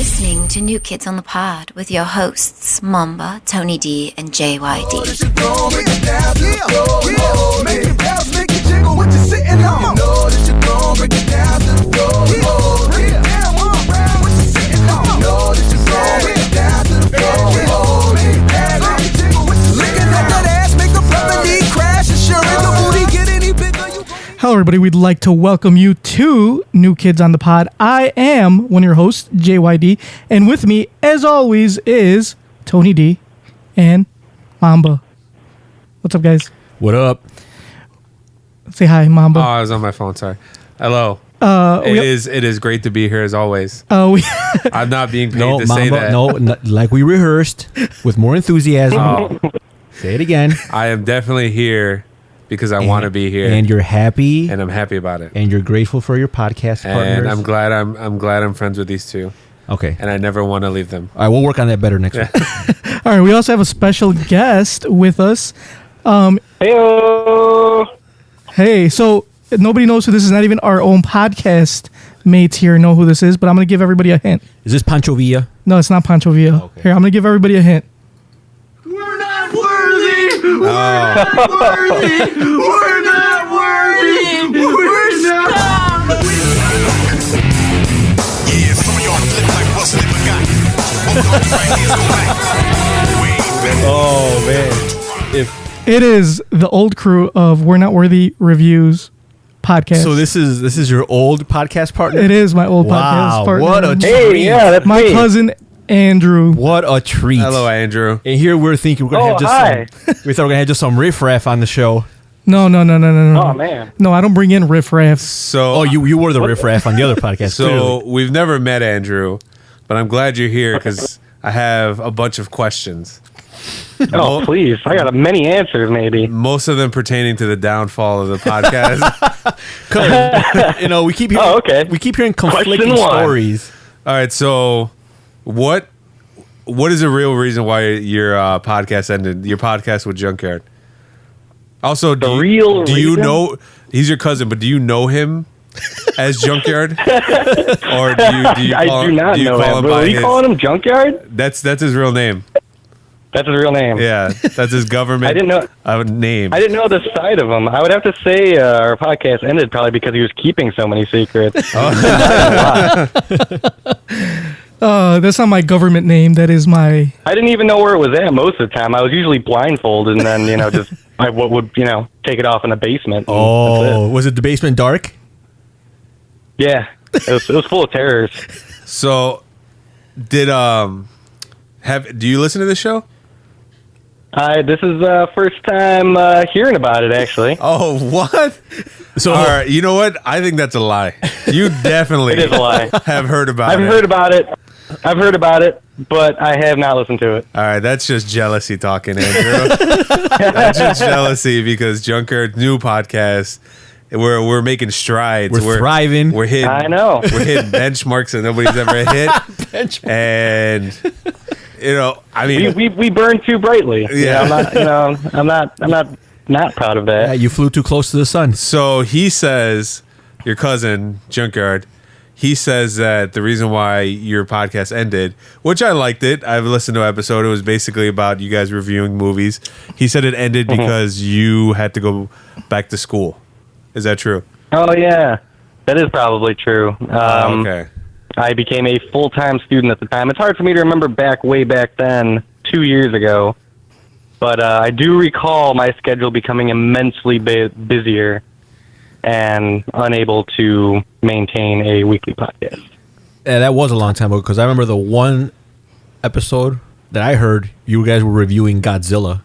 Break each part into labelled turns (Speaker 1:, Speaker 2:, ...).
Speaker 1: listening to New Kids on the Pod with your hosts, Momba, Tony D, and JYD.
Speaker 2: Hello, everybody. We'd like to welcome you to New Kids on the Pod. I am one of your hosts, JYD, and with me, as always, is Tony D and Momba. What's up, guys?
Speaker 3: What up?
Speaker 2: Say hi, Momba.
Speaker 4: Oh, I was on my phone. Sorry. Hello. It is great to be here as always. I'm not being paid to say that.
Speaker 3: No, like we rehearsed with more enthusiasm. Say it again.
Speaker 4: I am definitely here because I want to be here,
Speaker 3: and you're happy,
Speaker 4: and I'm happy about it,
Speaker 3: and you're grateful for your podcast partners.
Speaker 4: And I'm glad I'm friends with these two.
Speaker 3: Okay,
Speaker 4: and I never want to leave them.
Speaker 3: All right, we'll work on that better next week.
Speaker 2: All right, we also have a special guest with us.
Speaker 5: Heyo.
Speaker 2: Hey, so nobody knows who this is. Not even our own podcast mates here know who this is, but I'm going to give everybody a hint.
Speaker 3: Is this Pancho Villa?
Speaker 2: No, it's not Pancho Villa.
Speaker 3: Okay.
Speaker 2: Here, I'm going to give everybody a hint.
Speaker 6: We're not worthy.
Speaker 4: Oh.
Speaker 6: We're not worthy. We're not worthy. We're not.
Speaker 7: Yeah, some of y'all flip like busted and forgot. Welcome to right here's go back. Way better.
Speaker 3: Oh man!
Speaker 2: It is the old crew of We're Not Worthy Reviews podcast.
Speaker 3: So this is your old podcast partner?
Speaker 2: It is my old podcast partner.
Speaker 3: What a treat!
Speaker 5: Hey, yeah, that's
Speaker 2: my
Speaker 5: me.
Speaker 2: cousin Andrew.
Speaker 3: What a treat!
Speaker 4: Hello, Andrew.
Speaker 3: And here we're thinking we're gonna have
Speaker 5: hi.
Speaker 3: we thought we're gonna have just some riffraff on the show.
Speaker 2: No.
Speaker 5: Oh man.
Speaker 2: No, I don't bring in riffraffs.
Speaker 4: So,
Speaker 3: Oh, you were the riffraff on the other podcast.
Speaker 4: so
Speaker 3: clearly.
Speaker 4: we've never met Andrew, but I'm glad you're here because I have a bunch of questions.
Speaker 5: Oh please, I got many answers. Maybe.
Speaker 4: Most of them pertaining to the downfall of the podcast.
Speaker 3: 'Cause, we keep hearing,
Speaker 5: Oh, okay.
Speaker 3: we keep hearing conflicting
Speaker 5: Question one.
Speaker 3: stories.
Speaker 4: All right, so what is the real reason why your podcast ended? Your podcast with Junkyard. Also, do you
Speaker 5: reason?
Speaker 4: know he's your cousin? But do you know him as Junkyard, or do you?
Speaker 5: I
Speaker 4: Call
Speaker 5: do not know
Speaker 4: call
Speaker 5: him.
Speaker 4: by
Speaker 5: Are we
Speaker 4: his-
Speaker 5: calling him Junkyard?
Speaker 4: That's his real name.
Speaker 5: That's his real name.
Speaker 4: Yeah, that's his government.
Speaker 5: I didn't know.
Speaker 4: Name.
Speaker 5: I didn't know the side of him. I would have to say our podcast ended probably because he was keeping so many secrets.
Speaker 2: That's not my government name. That is my.
Speaker 5: I didn't even know where it was at most of the time. I was usually blindfolded, and then just I would take it off in the basement. and
Speaker 3: Oh, was it the basement dark?
Speaker 5: that's it. Yeah, it was full of terrors.
Speaker 4: So, do you listen to this show?
Speaker 5: This is first time hearing about it, actually.
Speaker 4: Oh, what?
Speaker 3: So
Speaker 4: All right, you know what? I think that's a lie. You definitely
Speaker 5: It is a lie.
Speaker 4: have heard about
Speaker 5: I've
Speaker 4: it.
Speaker 5: heard about it. I've heard about it, but I have not listened to it.
Speaker 4: All right, that's just jealousy talking, Andrew. That's just jealousy because Junkyard's new podcast, we're making strides.
Speaker 3: We're thriving.
Speaker 4: We're hitting.
Speaker 5: I know.
Speaker 4: We're hitting benchmarks that nobody's ever hit. And I mean,
Speaker 5: We burn too brightly.
Speaker 4: Yeah.
Speaker 5: I'm not proud of that.
Speaker 3: you flew too close to the sun.
Speaker 4: so he says, your cousin Junkyard, he says that the reason why your podcast ended, which I liked it. I've listened to an episode. It was basically about you guys reviewing movies. He said it ended because you had to go back to school. Is that true?
Speaker 5: Oh yeah, that is probably true.
Speaker 4: Okay.
Speaker 5: I became a full-time student at the time. It's hard for me to remember way back then, 2 years ago. But I do recall my schedule becoming immensely busier and unable to maintain a weekly podcast.
Speaker 3: Yeah, that was a long time ago because I remember the one episode that I heard you guys were reviewing Godzilla.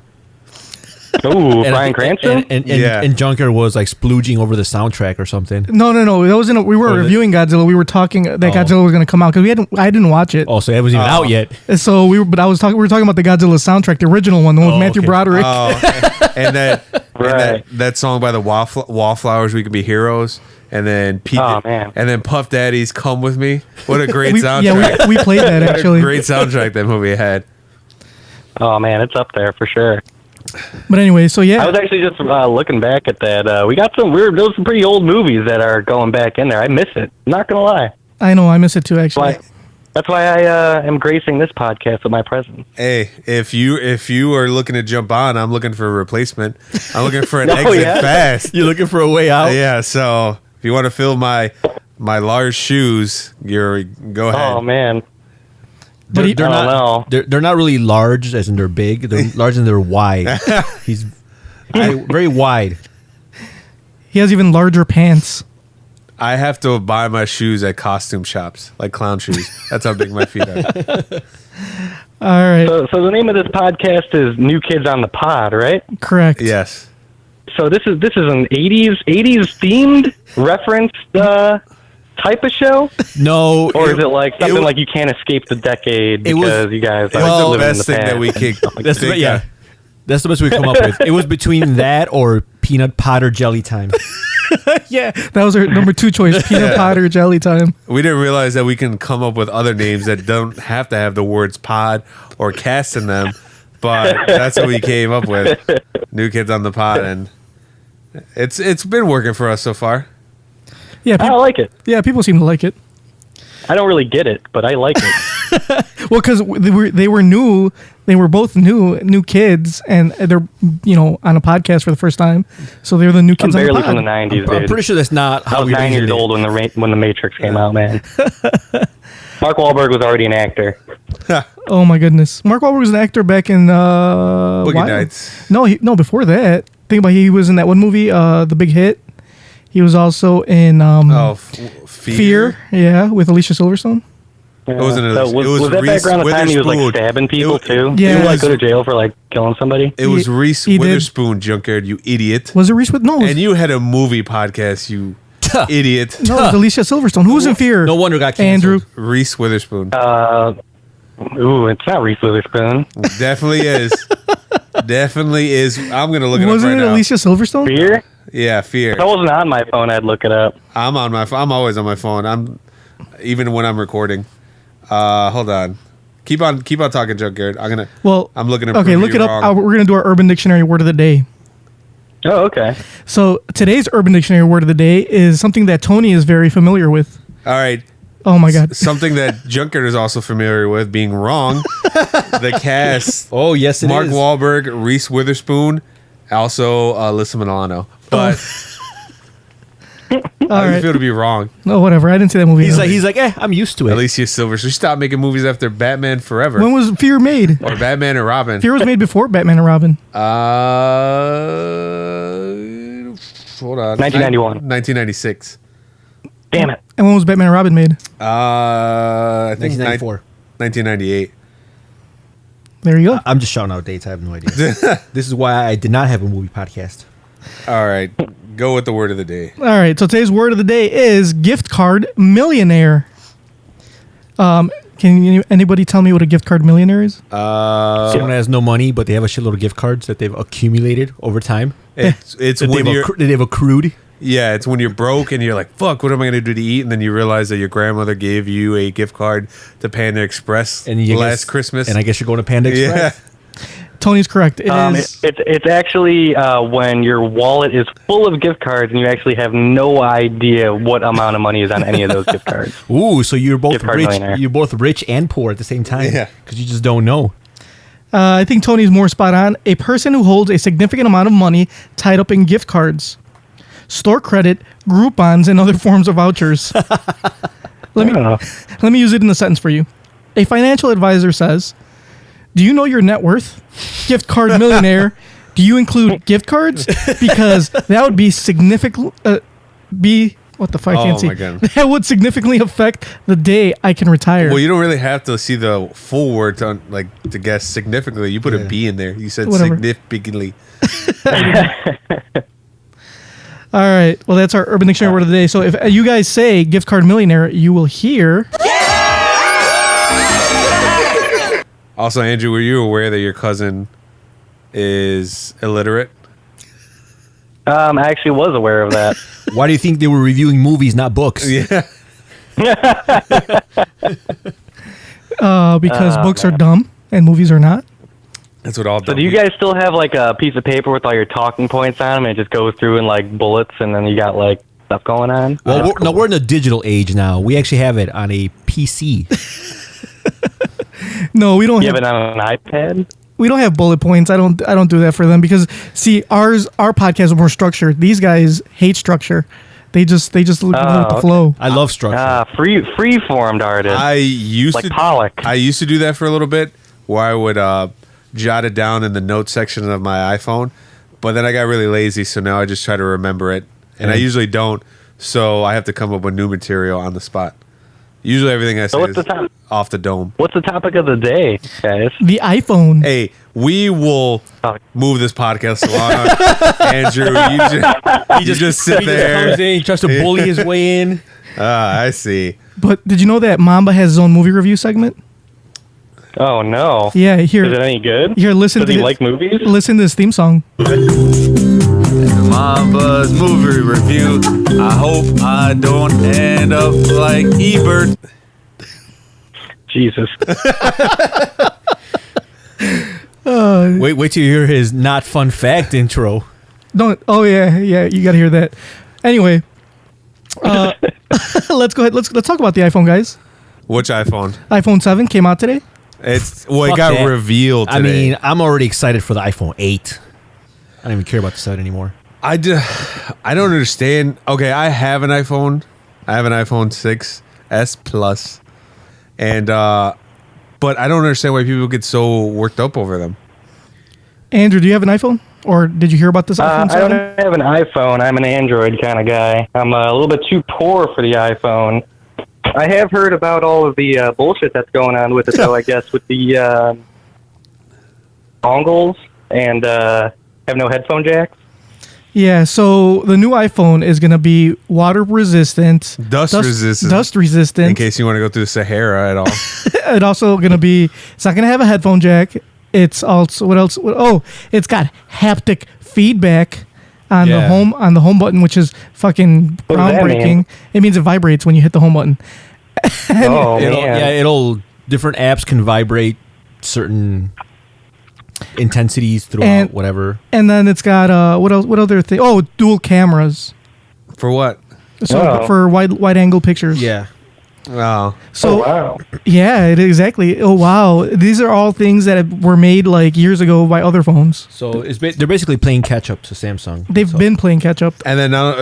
Speaker 5: Ooh, Bryan Cranston?
Speaker 3: And Junkyard was like splooging over the soundtrack or something.
Speaker 2: No. That wasn't. We weren't reviewing Godzilla. We were talking that Godzilla was going to come out because I didn't watch it.
Speaker 3: Oh, so it wasn't even out yet.
Speaker 2: So we were talking about the Godzilla soundtrack, the original one, the one with Matthew
Speaker 3: okay.
Speaker 2: Broderick.
Speaker 4: And
Speaker 5: Right.
Speaker 4: that song by the Wallflowers, "We Can Be Heroes," and then
Speaker 5: man.
Speaker 4: and then Puff Daddy's "Come With Me." What a great soundtrack!
Speaker 2: Yeah, we played that
Speaker 4: What a
Speaker 2: actually.
Speaker 4: great soundtrack that movie had.
Speaker 5: Oh, man, it's up there for sure.
Speaker 2: But anyway, so yeah.
Speaker 5: I was actually just looking back at that. We got those some pretty old movies that are going back in there. I miss it. I'm not going to lie.
Speaker 2: I know, I miss it too, actually.
Speaker 5: That's why I am gracing this podcast with my presence.
Speaker 4: Hey, if you are looking to jump on, I'm looking for a replacement. I'm looking for an
Speaker 5: Oh,
Speaker 4: exit
Speaker 5: yeah?
Speaker 4: fast.
Speaker 3: You're looking for a way out.
Speaker 4: Yeah, so if you want to fill my large shoes, go ahead.
Speaker 5: Oh man,
Speaker 2: But he-
Speaker 3: They're
Speaker 5: I don't
Speaker 3: not.
Speaker 5: know.
Speaker 3: They're not really large, as in they're big. They're large and they're wide. He's very wide.
Speaker 2: he has even larger pants.
Speaker 4: I have to buy my shoes at costume shops, like clown shoes. That's how big my feet are.
Speaker 2: All right,
Speaker 5: So the name of this podcast is New Kids on the Pod, right?
Speaker 2: correct.
Speaker 4: Yes.
Speaker 5: So this is an 80s themed reference type of show,
Speaker 3: No,
Speaker 5: or is it like something
Speaker 3: was-
Speaker 5: like you can't escape the decade
Speaker 3: It was-
Speaker 5: because you guys
Speaker 4: It
Speaker 5: are
Speaker 4: was the
Speaker 5: living in
Speaker 4: best
Speaker 5: the
Speaker 4: thing
Speaker 5: past
Speaker 4: that we
Speaker 5: and
Speaker 4: could.
Speaker 5: stuff like
Speaker 3: That's
Speaker 5: that.
Speaker 3: the, yeah. That's the best we come up with. It was between that or peanut powder jelly time.
Speaker 2: Yeah, that was our number 2 choice: peanut powder jelly time.
Speaker 4: We didn't realize that we can come up with other names that don't have to have the words pod or cast in them, but that's what we came up with. New Kids on the Pod, and it's been working for us so far.
Speaker 2: Yeah,
Speaker 5: I like it.
Speaker 2: people seem to like it.
Speaker 5: I don't really get it, but I like it.
Speaker 2: Well, because they were new. They were both new kids, and they're on a podcast for the first time. So they're the new
Speaker 5: I'm
Speaker 2: kids on the
Speaker 5: barely
Speaker 2: pod.
Speaker 5: from the 90s,
Speaker 3: I'm
Speaker 5: dude.
Speaker 3: pretty sure that's not
Speaker 5: I
Speaker 3: how
Speaker 5: was
Speaker 3: we
Speaker 5: 9 years
Speaker 3: originally-
Speaker 5: old when the Matrix came out, man. Mark Wahlberg was already an actor.
Speaker 2: Oh my goodness, Mark Wahlberg was an actor back in
Speaker 4: Boogie
Speaker 2: Wild.
Speaker 4: Nights.
Speaker 2: No, before that. Think about he was in that one movie, The Big Hit. He was also in Fear. Yeah, with Alicia Silverstone.
Speaker 4: It wasn't.
Speaker 5: So was that back around the time he was like stabbing people too?
Speaker 2: Yeah.
Speaker 5: He would like go to jail for like killing somebody.
Speaker 4: It was Reese
Speaker 2: he did.
Speaker 4: Witherspoon, Junkyard, you idiot.
Speaker 2: Was it Reese with? No, it was,
Speaker 4: And you had a movie podcast, you idiot.
Speaker 2: no, it was Alicia Silverstone. Who was in Fear?
Speaker 3: No wonder it got canceled.
Speaker 2: Andrew.
Speaker 4: Reese Witherspoon.
Speaker 5: Ooh, it's not Reese Witherspoon.
Speaker 4: Definitely is. Definitely is. I'm going to look it up
Speaker 2: Wasn't
Speaker 4: right
Speaker 2: it
Speaker 4: now.
Speaker 2: Alicia Silverstone?
Speaker 5: Fear?
Speaker 4: Yeah, Fear.
Speaker 5: If I wasn't on my phone, I'd look it up.
Speaker 4: I'm always on my phone. Even when I'm recording. Hold on. Keep on talking, Junkyard. I'm looking at
Speaker 2: Okay, look it up. We're gonna do our Urban Dictionary word of the day.
Speaker 5: Oh, okay.
Speaker 2: So today's Urban Dictionary word of the day is something that Tony is very familiar with.
Speaker 4: All right.
Speaker 2: Oh my God.
Speaker 4: Something that Junkyard is also familiar with, being wrong. The cast.
Speaker 3: Oh yes, it
Speaker 4: Mark
Speaker 3: is.
Speaker 4: Wahlberg, Reese Witherspoon, also Alyssa Milano. But
Speaker 2: All
Speaker 4: how do you
Speaker 2: right.
Speaker 4: feel to be wrong?
Speaker 2: No, whatever. I didn't see that movie.
Speaker 3: He's like, I'm used to it.
Speaker 4: Alicia Silverstone. She stopped making movies after Batman Forever.
Speaker 2: When was Fear made?
Speaker 4: Or Batman and Robin.
Speaker 2: Fear was made before Batman and Robin.
Speaker 4: Hold on.
Speaker 5: 1991.
Speaker 4: 1996.
Speaker 5: Damn it.
Speaker 2: And when was Batman and Robin made?
Speaker 4: I think
Speaker 3: 1994.
Speaker 4: 1998.
Speaker 2: There you go.
Speaker 3: I'm just shouting out dates. I have no idea. This is why I did not have a movie podcast.
Speaker 4: All right. Go with the word of the day.
Speaker 2: All right. So today's word of the day is gift card millionaire. Can anybody tell me what a gift card millionaire is?
Speaker 3: Someone has no money, but they have a shitload of gift cards that they've accumulated over time.
Speaker 4: It's
Speaker 3: That
Speaker 4: when you're
Speaker 3: they've accrued.
Speaker 4: yeah, it's when you're broke and you're like, fuck, what am I gonna do to eat? And then you realize that your grandmother gave you a gift card to Panda Express
Speaker 3: And you
Speaker 4: last
Speaker 3: guess-
Speaker 4: Christmas.
Speaker 3: And I guess you're going to Panda
Speaker 4: yeah.
Speaker 3: Express.
Speaker 2: Tony's correct. It is.
Speaker 5: It's actually when your wallet is full of gift cards and you actually have no idea what amount of money is on any of those gift cards.
Speaker 3: Ooh, so you're both
Speaker 5: Gift card
Speaker 3: rich.
Speaker 5: millionaire.
Speaker 3: You're both rich and poor at the same time.
Speaker 4: Yeah.
Speaker 3: because you just don't know.
Speaker 2: I think Tony's more spot on. A person who holds a significant amount of money tied up in gift cards, store credit, Groupons, and other forms of vouchers. Let me use it in a sentence for you. A financial advisor says, "Do you know your net worth? Gift card millionaire. Do you include gift cards? Because that would be significant. What the fuck? I
Speaker 4: Oh
Speaker 2: can't see.
Speaker 4: my God.
Speaker 2: That would significantly affect the day I can retire."
Speaker 4: Well, you don't really have to see the full word to guess significantly. You put a B in there. You said
Speaker 2: Whatever.
Speaker 4: significantly.
Speaker 2: All right. Well, that's our Urban Dictionary word of the day. So if you guys say gift card millionaire, you will hear.
Speaker 4: Also, Andrew, were you aware that your cousin is illiterate?
Speaker 5: I actually was aware of that.
Speaker 3: Why do you think they were reviewing movies, not books?
Speaker 4: Yeah.
Speaker 2: Because books are dumb and movies are not.
Speaker 4: That's what all.
Speaker 5: So do you guys still have like a piece of paper with all your talking points on them and it just goes through in like bullets and then you got like stuff going on?
Speaker 3: Well, we're in a digital age now. We actually have it on a PC.
Speaker 2: No, we don't
Speaker 5: You
Speaker 2: have.
Speaker 5: have it on an iPad?
Speaker 2: We don't have bullet points. I don't do that for them because see, our podcast is more structured. These guys hate structure. They just look at the
Speaker 5: okay.
Speaker 2: flow.
Speaker 3: I love structure.
Speaker 5: Free-formed artist.
Speaker 4: I used
Speaker 5: like
Speaker 4: to
Speaker 5: Pollock.
Speaker 4: I used to do that for a little bit, where I would jot it down in the notes section of my iPhone, but then I got really lazy, so now I just try to remember it, and I usually don't. So I have to come up with new material on the spot. Usually everything I say
Speaker 5: what's
Speaker 4: is
Speaker 5: the time?
Speaker 4: off the dome.
Speaker 5: What's the topic of the day, guys?
Speaker 2: The iPhone.
Speaker 4: Hey, we will move this podcast along. Andrew, you just sit
Speaker 3: He
Speaker 4: there.
Speaker 3: comes in, he tries to bully his way in.
Speaker 4: I see.
Speaker 2: But did you know that Momba has his own movie review segment?
Speaker 5: Oh no.
Speaker 2: Yeah, here.
Speaker 5: Is it any good?
Speaker 2: Here, listen
Speaker 5: Does
Speaker 2: to
Speaker 5: he
Speaker 2: this-
Speaker 5: like movies?
Speaker 2: Listen to this theme song.
Speaker 8: Momba's movie review. I hope I don't end up like Ebert.
Speaker 5: Jesus.
Speaker 3: Wait till you hear his not fun fact intro.
Speaker 2: Don't. Oh yeah. You got to hear that. Anyway, let's go ahead. Let's talk about the iPhone, guys.
Speaker 4: Which iPhone?
Speaker 2: iPhone 7 came out today.
Speaker 4: It
Speaker 3: Fuck
Speaker 4: got
Speaker 3: that.
Speaker 4: revealed today.
Speaker 3: I mean, I'm already excited for the iPhone 8. I don't even care about the 7 anymore.
Speaker 4: I don't understand. Okay, I have an iPhone. I have an iPhone 6s Plus, and but I don't understand why people get so worked up over them.
Speaker 2: Andrew, do you have an iPhone, or did you hear about this iPhone
Speaker 5: I
Speaker 2: 7?
Speaker 5: don't have an iPhone. I'm an Android kind of guy. I'm a little bit too poor for the iPhone. I have heard about all of the bullshit that's going on with it, though, I guess, with the dongles and have no headphone jacks.
Speaker 2: Yeah. So the new iPhone is going to be water resistant,
Speaker 4: Dust resistant.
Speaker 2: dust resistant.
Speaker 4: In case you want to go through the Sahara at all.
Speaker 2: It's also going to be. It's not going to have a headphone jack. It's also what else? Oh, it's got haptic feedback on
Speaker 3: Yeah.
Speaker 2: the home button, which is fucking
Speaker 5: What does that
Speaker 2: groundbreaking.
Speaker 5: mean?
Speaker 2: It means it vibrates when you hit the home button.
Speaker 5: Oh,
Speaker 3: It'll
Speaker 5: man.
Speaker 3: different apps can vibrate certain intensities throughout
Speaker 2: And-
Speaker 3: whatever.
Speaker 2: And then it's got what else? What other thing? Oh, dual cameras.
Speaker 4: For what?
Speaker 2: So
Speaker 5: Oh.
Speaker 2: for wide angle pictures.
Speaker 3: Yeah.
Speaker 4: Oh,
Speaker 2: So
Speaker 5: wow.
Speaker 2: yeah, exactly. Oh wow, these are all things that were made like years ago by other phones.
Speaker 3: So they're basically playing catch up to Samsung.
Speaker 2: They've
Speaker 3: So-
Speaker 2: been playing catch up.
Speaker 4: and then now,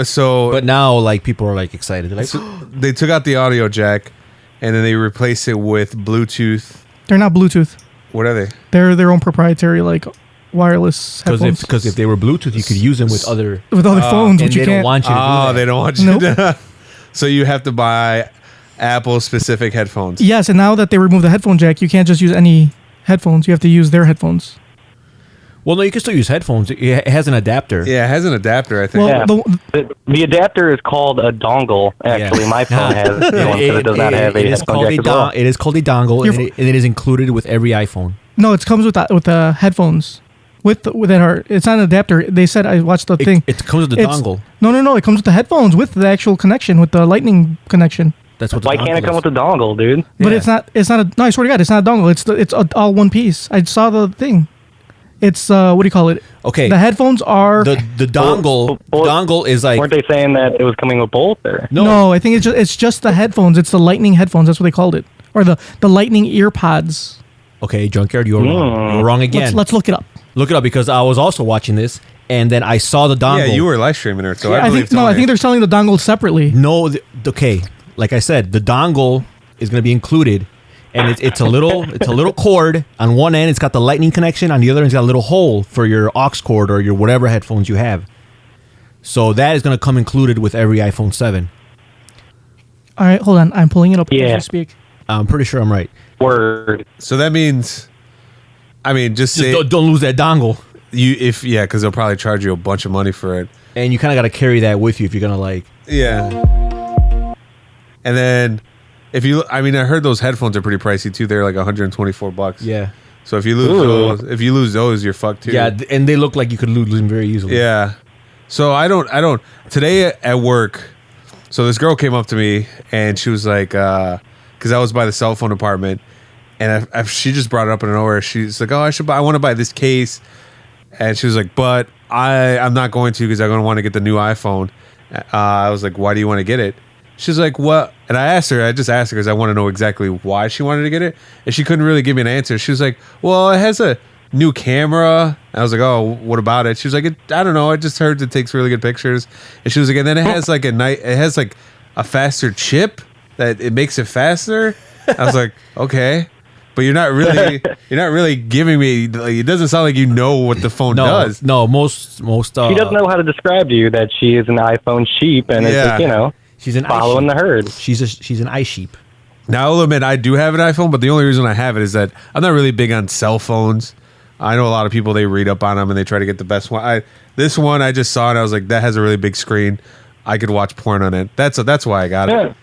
Speaker 3: but now like people are like excited. They're like,
Speaker 4: they took out the audio jack, and then they replaced it with Bluetooth.
Speaker 2: They're not Bluetooth.
Speaker 4: What are they?
Speaker 2: They're their own proprietary like wireless headphones.
Speaker 3: because if they were Bluetooth, you could use them with other.
Speaker 2: with other phones,
Speaker 3: And
Speaker 2: which you
Speaker 3: they don't
Speaker 2: can't.
Speaker 3: want you to do
Speaker 4: Oh,
Speaker 3: that.
Speaker 4: they don't want you
Speaker 2: Nope.
Speaker 4: to. So you have to buy Apple specific headphones.
Speaker 2: Yes, and now that they removed the headphone jack, you can't just use any headphones. You have to use their headphones.
Speaker 3: Well, no, you can still use headphones. It has an adapter.
Speaker 4: Yeah, it has an adapter, I think.
Speaker 2: Well,
Speaker 5: Yeah. The adapter is called a dongle, actually.
Speaker 3: Yeah.
Speaker 5: My phone has one, so it does not have a
Speaker 3: it is
Speaker 5: headphone
Speaker 3: called
Speaker 5: jack
Speaker 3: a
Speaker 5: as well.
Speaker 3: it is called a dongle,
Speaker 2: Your
Speaker 3: and it is included with every iPhone.
Speaker 2: no, it comes with the headphones. With that are it's not an adapter. They said I watched the thing.
Speaker 3: It comes with the
Speaker 2: It's-
Speaker 3: dongle.
Speaker 2: No. It comes with the headphones with the actual connection with the lightning connection.
Speaker 3: That's what. The
Speaker 5: Why can't
Speaker 3: dongle
Speaker 5: it come
Speaker 3: is.
Speaker 5: with the dongle, dude?
Speaker 2: But
Speaker 3: Yeah.
Speaker 2: it's not. It's not a. No, I swear to God, it's not a dongle. It's all one piece. I saw the thing. It's what do you call it?
Speaker 3: Okay.
Speaker 2: The headphones are
Speaker 3: the dongle?
Speaker 5: Well,
Speaker 3: dongle is like
Speaker 5: Weren't they saying that it was coming with both? Or?
Speaker 2: no. I think it's just the headphones. It's the lightning headphones. That's what they called it, or the lightning ear pods.
Speaker 3: Okay, Junkyard, you're wrong. You're wrong again.
Speaker 2: Let's look it up.
Speaker 3: Look it up because I was also watching this, and then I saw the dongle.
Speaker 4: Yeah, you were live streaming it, so I
Speaker 2: I
Speaker 4: believe
Speaker 2: think no. I think they're selling the dongle separately.
Speaker 3: No, okay. Like I said, the dongle is going to be included, and it's a little cord on one end. It's got the lightning connection. On the other end, it's got a little hole for your aux cord or your whatever headphones you have. So that is going to come included with every iPhone 7.
Speaker 2: All right, hold on. I'm pulling it up as
Speaker 5: Yeah.
Speaker 2: we speak.
Speaker 3: I'm pretty sure I'm right.
Speaker 5: Word.
Speaker 4: So that means, I mean, just say
Speaker 3: Don't lose that dongle.
Speaker 4: because they'll probably charge you a bunch of money for it.
Speaker 3: And you kind of got to carry that with you if you're going to like.
Speaker 4: Yeah. And then I heard those headphones are pretty pricey too. They're like $124.
Speaker 3: Yeah.
Speaker 4: So if you lose those, you're fucked too.
Speaker 3: Yeah, and they look like you could lose them very easily.
Speaker 4: Yeah. So I don't today at work. So this girl came up to me and she was like, because I was by the cell phone department, and she just brought it up in nowhere. She's like, oh, I want to buy this case, and she was like, but I'm not going to because I'm going to want to get the new iPhone. I was like, why do you want to get it? She's like, what? And I just asked her because I want to know exactly why she wanted to get it. And she couldn't really give me an answer. She was like, well, it has a new camera. And I was like, oh, what about it? She was like, I don't know. I just heard it takes really good pictures. And she was like, and then it has like a faster chip that it makes it faster. I was like, okay. But you're not really giving me, like, it doesn't sound like you know what the phone does.
Speaker 3: No, most
Speaker 5: She doesn't know how to describe to you that she is an iPhone sheep and
Speaker 4: Yeah.
Speaker 5: it's like,
Speaker 3: she's an
Speaker 5: following the herd.
Speaker 3: She's an ice sheep.
Speaker 4: Now I'll admit I do have an iPhone, but the only reason I have it is that I'm not really big on cell phones. I know a lot of people, they read up on them and they try to get the best one. This one I just saw and I was like, that has a really big screen. I could watch porn on it. That's why I got it.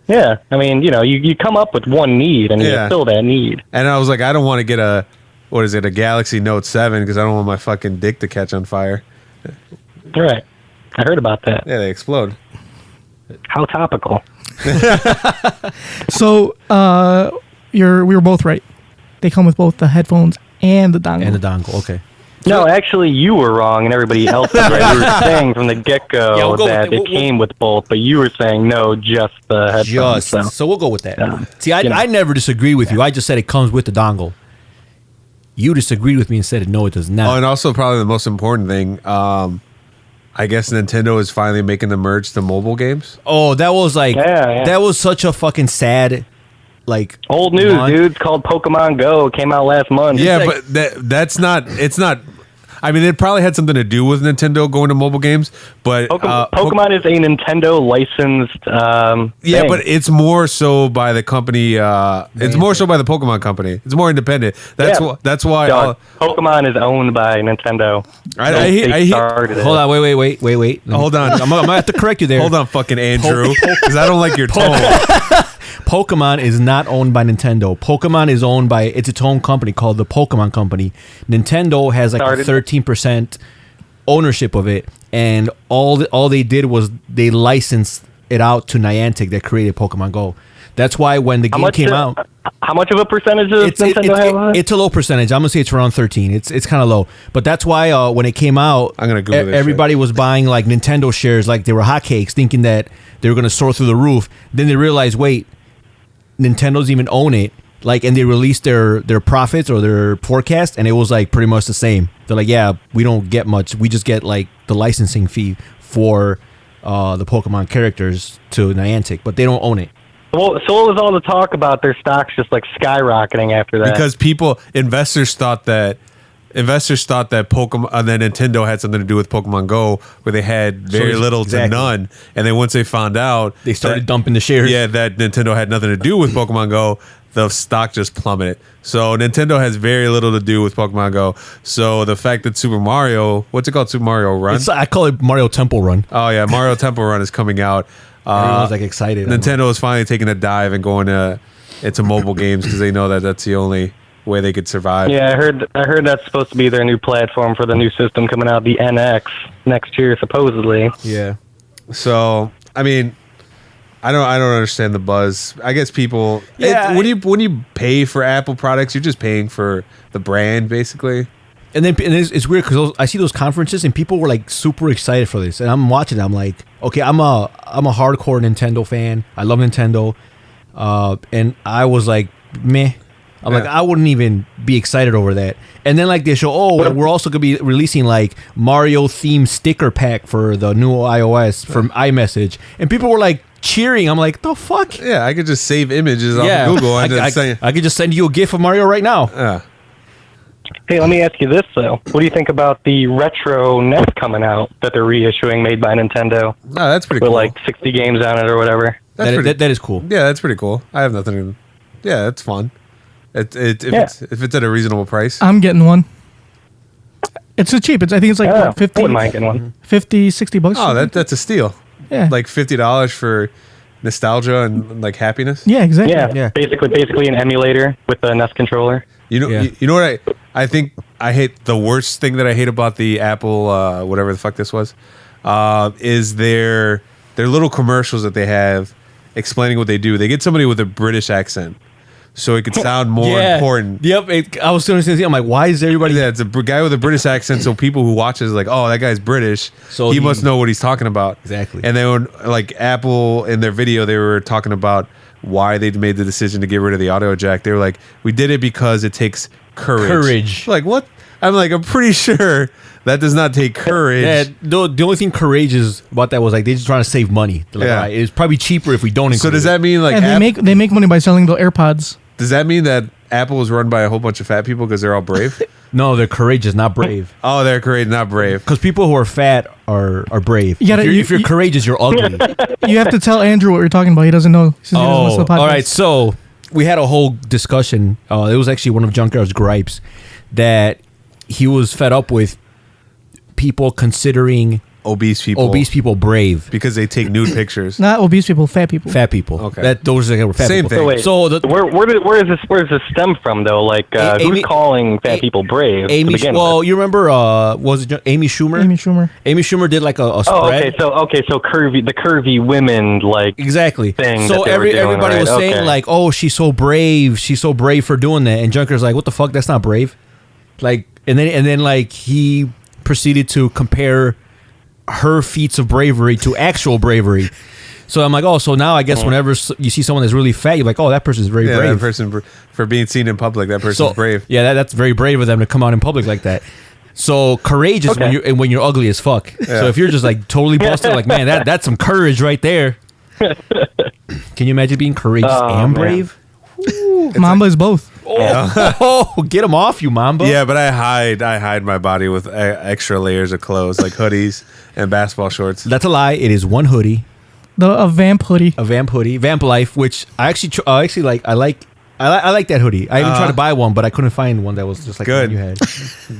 Speaker 5: Yeah. I mean, you come up with one need and you fill that need.
Speaker 4: And I was like, I don't want to get a Galaxy Note 7 because I don't want my fucking dick to catch on fire.
Speaker 5: Right. I heard about that.
Speaker 4: Yeah, they explode.
Speaker 5: How topical.
Speaker 2: So we were both right. They come with both the headphones and the dongle.
Speaker 3: Okay.
Speaker 5: No, actually, you were wrong, and everybody else was right. You were saying from the get-go that it came with both, but you were saying no, just the headphones.
Speaker 3: So we'll go with that. See, I never disagreed with you. I just said it comes with the dongle. You disagreed with me and said no, it does not.
Speaker 4: Oh, and also probably the most important thing, I guess Nintendo is finally making the merge to mobile games.
Speaker 3: Oh, that was like that was such a fucking sad, like,
Speaker 5: old news, dude. It's called Pokemon Go. It came out last month.
Speaker 4: Yeah, but that's not. It's not. I mean, it probably had something to do with Nintendo going to mobile games, but
Speaker 5: Pokemon is a Nintendo licensed.
Speaker 4: Yeah,
Speaker 5: thing.
Speaker 4: but it's more so by the company. It's more so by the Pokemon company. It's more independent. That's why.
Speaker 5: Dog, Pokemon is owned by Nintendo.
Speaker 4: I
Speaker 5: started it.
Speaker 3: Hold on, wait.
Speaker 4: Hold on,
Speaker 3: I'm gonna have to correct you there.
Speaker 4: Hold on, fucking Andrew, because I don't like your tone.
Speaker 3: Pokemon is not owned by Nintendo. Pokemon is owned by its own company called the Pokemon Company. Nintendo has like a 13% ownership of it, and all they did was they licensed it out to Niantic that created Pokemon Go. That's why when the game came out,
Speaker 5: how much of a percentage does Nintendo have?
Speaker 3: It's a low percentage. I'm gonna say it's around 13. It's kind of low, but that's why when it came out,
Speaker 4: I'm gonna Google this
Speaker 3: everybody was buying like Nintendo shares like they were hotcakes, thinking that they were gonna soar through the roof. Then they realized, wait, Nintendo's even own it, like, and they released their profits or their forecast, and it was like pretty much the same. They're like, yeah, we don't get much. We just get like the licensing fee for the Pokemon characters to Niantic, but they don't own it.
Speaker 5: Well, so what was all the talk about their stocks just like skyrocketing after that?
Speaker 4: Because investors thought that Pokemon, and then Nintendo had something to do with Pokemon Go, where they had very little to none, and then once they found out,
Speaker 3: they started dumping the shares.
Speaker 4: Yeah, that Nintendo had nothing to do with Pokemon Go. The stock just plummeted. So Nintendo has very little to do with Pokemon Go. So the fact that Super Mario, what's it called, Super Mario Run?
Speaker 3: I call it Mario Temple Run.
Speaker 4: Oh yeah, Mario Temple Run is coming out.
Speaker 3: Everyone's like excited.
Speaker 4: Nintendo is finally taking a dive and going into mobile games because they know that that's the only way they could survive.
Speaker 5: Yeah, I heard that's supposed to be their new platform for the new system coming out, the NX, next year supposedly.
Speaker 4: Yeah. So I mean, I don't understand the buzz. I guess people.
Speaker 3: Yeah,
Speaker 4: when you pay for Apple products, you're just paying for the brand basically.
Speaker 3: And then it's weird because I see those conferences and people were like super excited for this, and I'm watching it. I'm like, okay, I'm a hardcore Nintendo fan. I love Nintendo, and I was like, meh. I'm like, I wouldn't even be excited over that. And then like they show, we're also gonna be releasing like Mario themed sticker pack for the new iOS from iMessage, and people were like cheering. I'm like, the fuck?
Speaker 4: Yeah, I could just save images off of Google.
Speaker 3: I could just send you a GIF of Mario right now.
Speaker 4: Yeah.
Speaker 5: Hey, let me ask you this though: what do you think about the retro NES coming out that they're reissuing, made by Nintendo?
Speaker 4: Oh, that's pretty cool.
Speaker 5: With like 60 games on it or whatever.
Speaker 3: That is cool.
Speaker 4: Yeah, that's pretty cool. I have nothing. Yeah, that's fun. If it's at a reasonable price.
Speaker 2: I'm getting one. It's so cheap. I think it's like what, 50,
Speaker 5: I wouldn't mind getting one.
Speaker 2: 50, 60 bucks.
Speaker 4: Oh, that's a steal.
Speaker 2: Yeah.
Speaker 4: Like $50 for nostalgia and like happiness.
Speaker 2: Yeah, exactly.
Speaker 5: Yeah. Basically an emulator with a NES controller.
Speaker 4: You know what I think I hate, the worst thing that I hate about the Apple whatever the fuck this was is their little commercials that they have explaining what they do. They get somebody with a British accent. so it could sound more important.
Speaker 3: Yep. I was going to say, I'm like, why is everybody?
Speaker 4: Yeah, it's a guy with a British accent, so people who watch it is like, oh, that guy's British, so he must know what he's talking about.
Speaker 3: Exactly.
Speaker 4: And then like Apple in their video, they were talking about why they made the decision to get rid of the audio jack. They were like, we did it because it takes courage. Like, what? I'm like, I'm pretty sure that does not take courage.
Speaker 3: Yeah, the only thing courageous about that was like they're just trying to save money. Like,
Speaker 4: Yeah.
Speaker 3: It's probably cheaper if we don't include
Speaker 4: So does that mean like
Speaker 2: And they make money by selling the AirPods.
Speaker 4: does that mean that Apple is run by a whole bunch of fat people because they're all brave?
Speaker 3: No, they're courageous, not brave.
Speaker 4: Oh, they're courageous, not brave.
Speaker 3: Because people who are fat are brave. If you're courageous, you're ugly.
Speaker 2: You have to tell Andrew what you're talking about. He doesn't know. Since he doesn't listen to the podcast.
Speaker 3: All right. So we had a whole discussion. It was actually one of Junkyard's gripes that he was fed up with people considering
Speaker 4: obese people
Speaker 3: brave
Speaker 4: because they take nude pictures.
Speaker 2: Not obese people, fat people.
Speaker 3: Fat people.
Speaker 4: Okay.
Speaker 3: Those are fat
Speaker 4: Same
Speaker 3: people.
Speaker 4: thing.
Speaker 5: So wait,
Speaker 3: So
Speaker 5: where does this stem from though? Like who's calling fat people brave? to begin with?
Speaker 3: you remember was it Amy Schumer? Amy Schumer did like a spread.
Speaker 5: So curvy women like
Speaker 3: exactly
Speaker 5: thing.
Speaker 3: So
Speaker 5: that they were doing,
Speaker 3: everybody
Speaker 5: right?
Speaker 3: was saying like, oh, she's so brave for doing that, and Junker's like, what the fuck? That's not brave. Like, and then like he proceeded to compare her feats of bravery to actual bravery. So I'm like, oh, so now I guess whenever you see someone that's really fat, you're like, oh, that person's very brave.
Speaker 4: That person for being seen in public, that person's brave.
Speaker 3: Yeah, that's very brave of them to come out in public like that. So courageous when you're ugly as fuck.
Speaker 4: Yeah.
Speaker 3: So if you're just like totally busted, like, man, that's some courage right there. Can you imagine being courageous and brave?
Speaker 2: Momba is both.
Speaker 3: Oh, get them off you, Momba.
Speaker 4: Yeah, but I hide my body with extra layers of clothes like hoodies and basketball shorts.
Speaker 3: That's a lie. It is one hoodie.
Speaker 2: A Vamp hoodie.
Speaker 3: Vamp Life, which I actually like. I like that hoodie. I even tried to buy one, but I couldn't find one that was just like the one you had.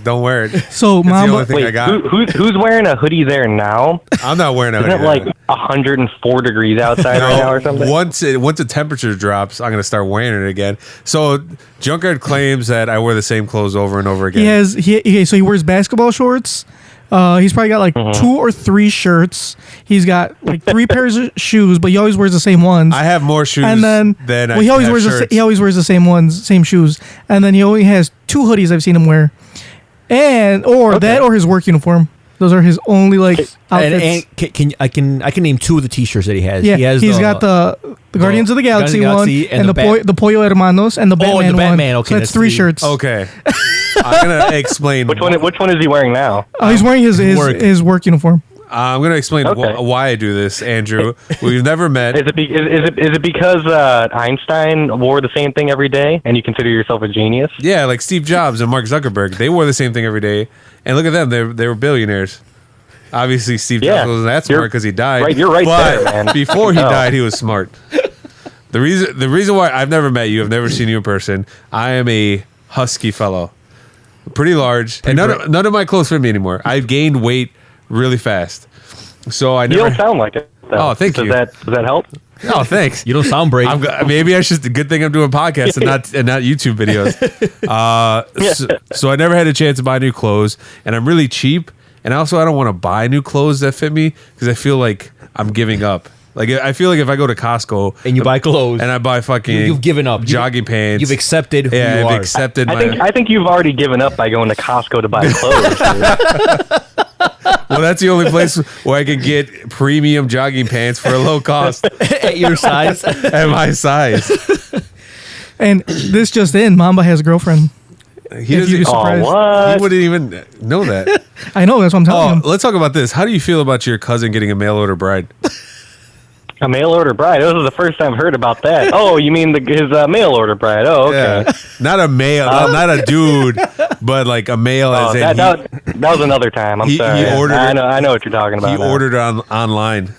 Speaker 4: Don't wear it.
Speaker 2: So,
Speaker 4: It's the only
Speaker 2: Momba,
Speaker 4: thing I got.
Speaker 5: Who's wearing a hoodie there now?
Speaker 4: I'm not wearing a hoodie.
Speaker 5: Isn't it like 104 degrees outside right now or something?
Speaker 4: Once the temperature drops, I'm gonna start wearing it again. So Junkyard claims that I wear the same clothes over and over again.
Speaker 2: so he wears basketball shorts. He's probably got like 2 or 3 shirts. He's got like 3 pairs of shoes, but he always wears the same ones.
Speaker 4: I have more shoes
Speaker 2: and then,
Speaker 4: than
Speaker 2: he always wears
Speaker 4: shirts.
Speaker 2: he always wears the same ones, same shoes. And then he only has 2 hoodies I've seen him wear, that or his work uniform. Those are his only like outfits.
Speaker 3: And I can name 2 of the t-shirts that he has.
Speaker 2: Yeah,
Speaker 3: He's
Speaker 2: got the Guardians of the Galaxy one, and the Pollo Hermanos, and the Batman
Speaker 3: the Batman.
Speaker 2: one.
Speaker 3: Okay,
Speaker 2: so that's 3 shirts.
Speaker 4: Okay, I'm gonna explain.
Speaker 5: Which one is he wearing now?
Speaker 2: He's wearing his work uniform.
Speaker 4: I'm gonna explain why I do this, Andrew. We've never met.
Speaker 5: Is it because Einstein wore the same thing every day, and you consider yourself a genius?
Speaker 4: Yeah, like Steve Jobs and Mark Zuckerberg, they wore the same thing every day, and look at them, they were billionaires. Obviously, Steve Jobs wasn't that smart because he died.
Speaker 5: Right, you're right
Speaker 4: but
Speaker 5: there, man.
Speaker 4: Before he died, he was smart. The reason why I've never met you, I've never seen you in person. I am a husky fellow, pretty large, and none of my clothes fit me anymore. I've gained weight really fast, so I never.
Speaker 5: You don't sound like it, though.
Speaker 4: Oh, thank you.
Speaker 5: Does that help?
Speaker 4: Oh, thanks.
Speaker 3: You don't sound brave.
Speaker 4: Maybe it's just a good thing I'm doing podcasts and not YouTube videos. So I never had a chance to buy new clothes, and I'm really cheap. And also, I don't want to buy new clothes that fit me because I feel like I'm giving up. Like I feel like if I go to Costco
Speaker 3: and you buy clothes
Speaker 4: and I buy fucking
Speaker 3: you've given up
Speaker 4: jogging pants.
Speaker 3: You've accepted who you are.
Speaker 4: I've accepted.
Speaker 5: I think you've already given up by going to Costco to buy clothes.
Speaker 4: Well, that's the only place where I can get premium jogging pants for a low cost
Speaker 3: at your size,
Speaker 4: at my size.
Speaker 2: And this just in, Momba has a girlfriend.
Speaker 4: He doesn't.
Speaker 5: What?
Speaker 4: He wouldn't even know that.
Speaker 2: I know. That's what I'm telling him.
Speaker 4: Let's talk about this. How do you feel about your cousin getting a mail order bride?
Speaker 5: A mail order bride. This is the first time I've heard about that. Oh, you mean his mail order bride? Oh, okay.
Speaker 4: Yeah. Not a male, not a dude, but like a male. As in
Speaker 5: that was another time. I'm sorry.
Speaker 4: He ordered.
Speaker 5: I know what you're talking about.
Speaker 4: He ordered it online.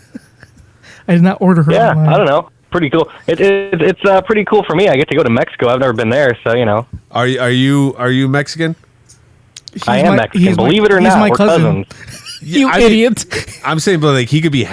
Speaker 2: I did not order her.
Speaker 5: Yeah,
Speaker 2: online.
Speaker 5: I don't know. Pretty cool. It's pretty cool for me. I get to go to Mexico. I've never been there, so you know.
Speaker 4: Are you Mexican?
Speaker 5: I am Mexican. Believe it or not, we're cousins.
Speaker 2: You idiot!
Speaker 4: I'm saying, but like he could be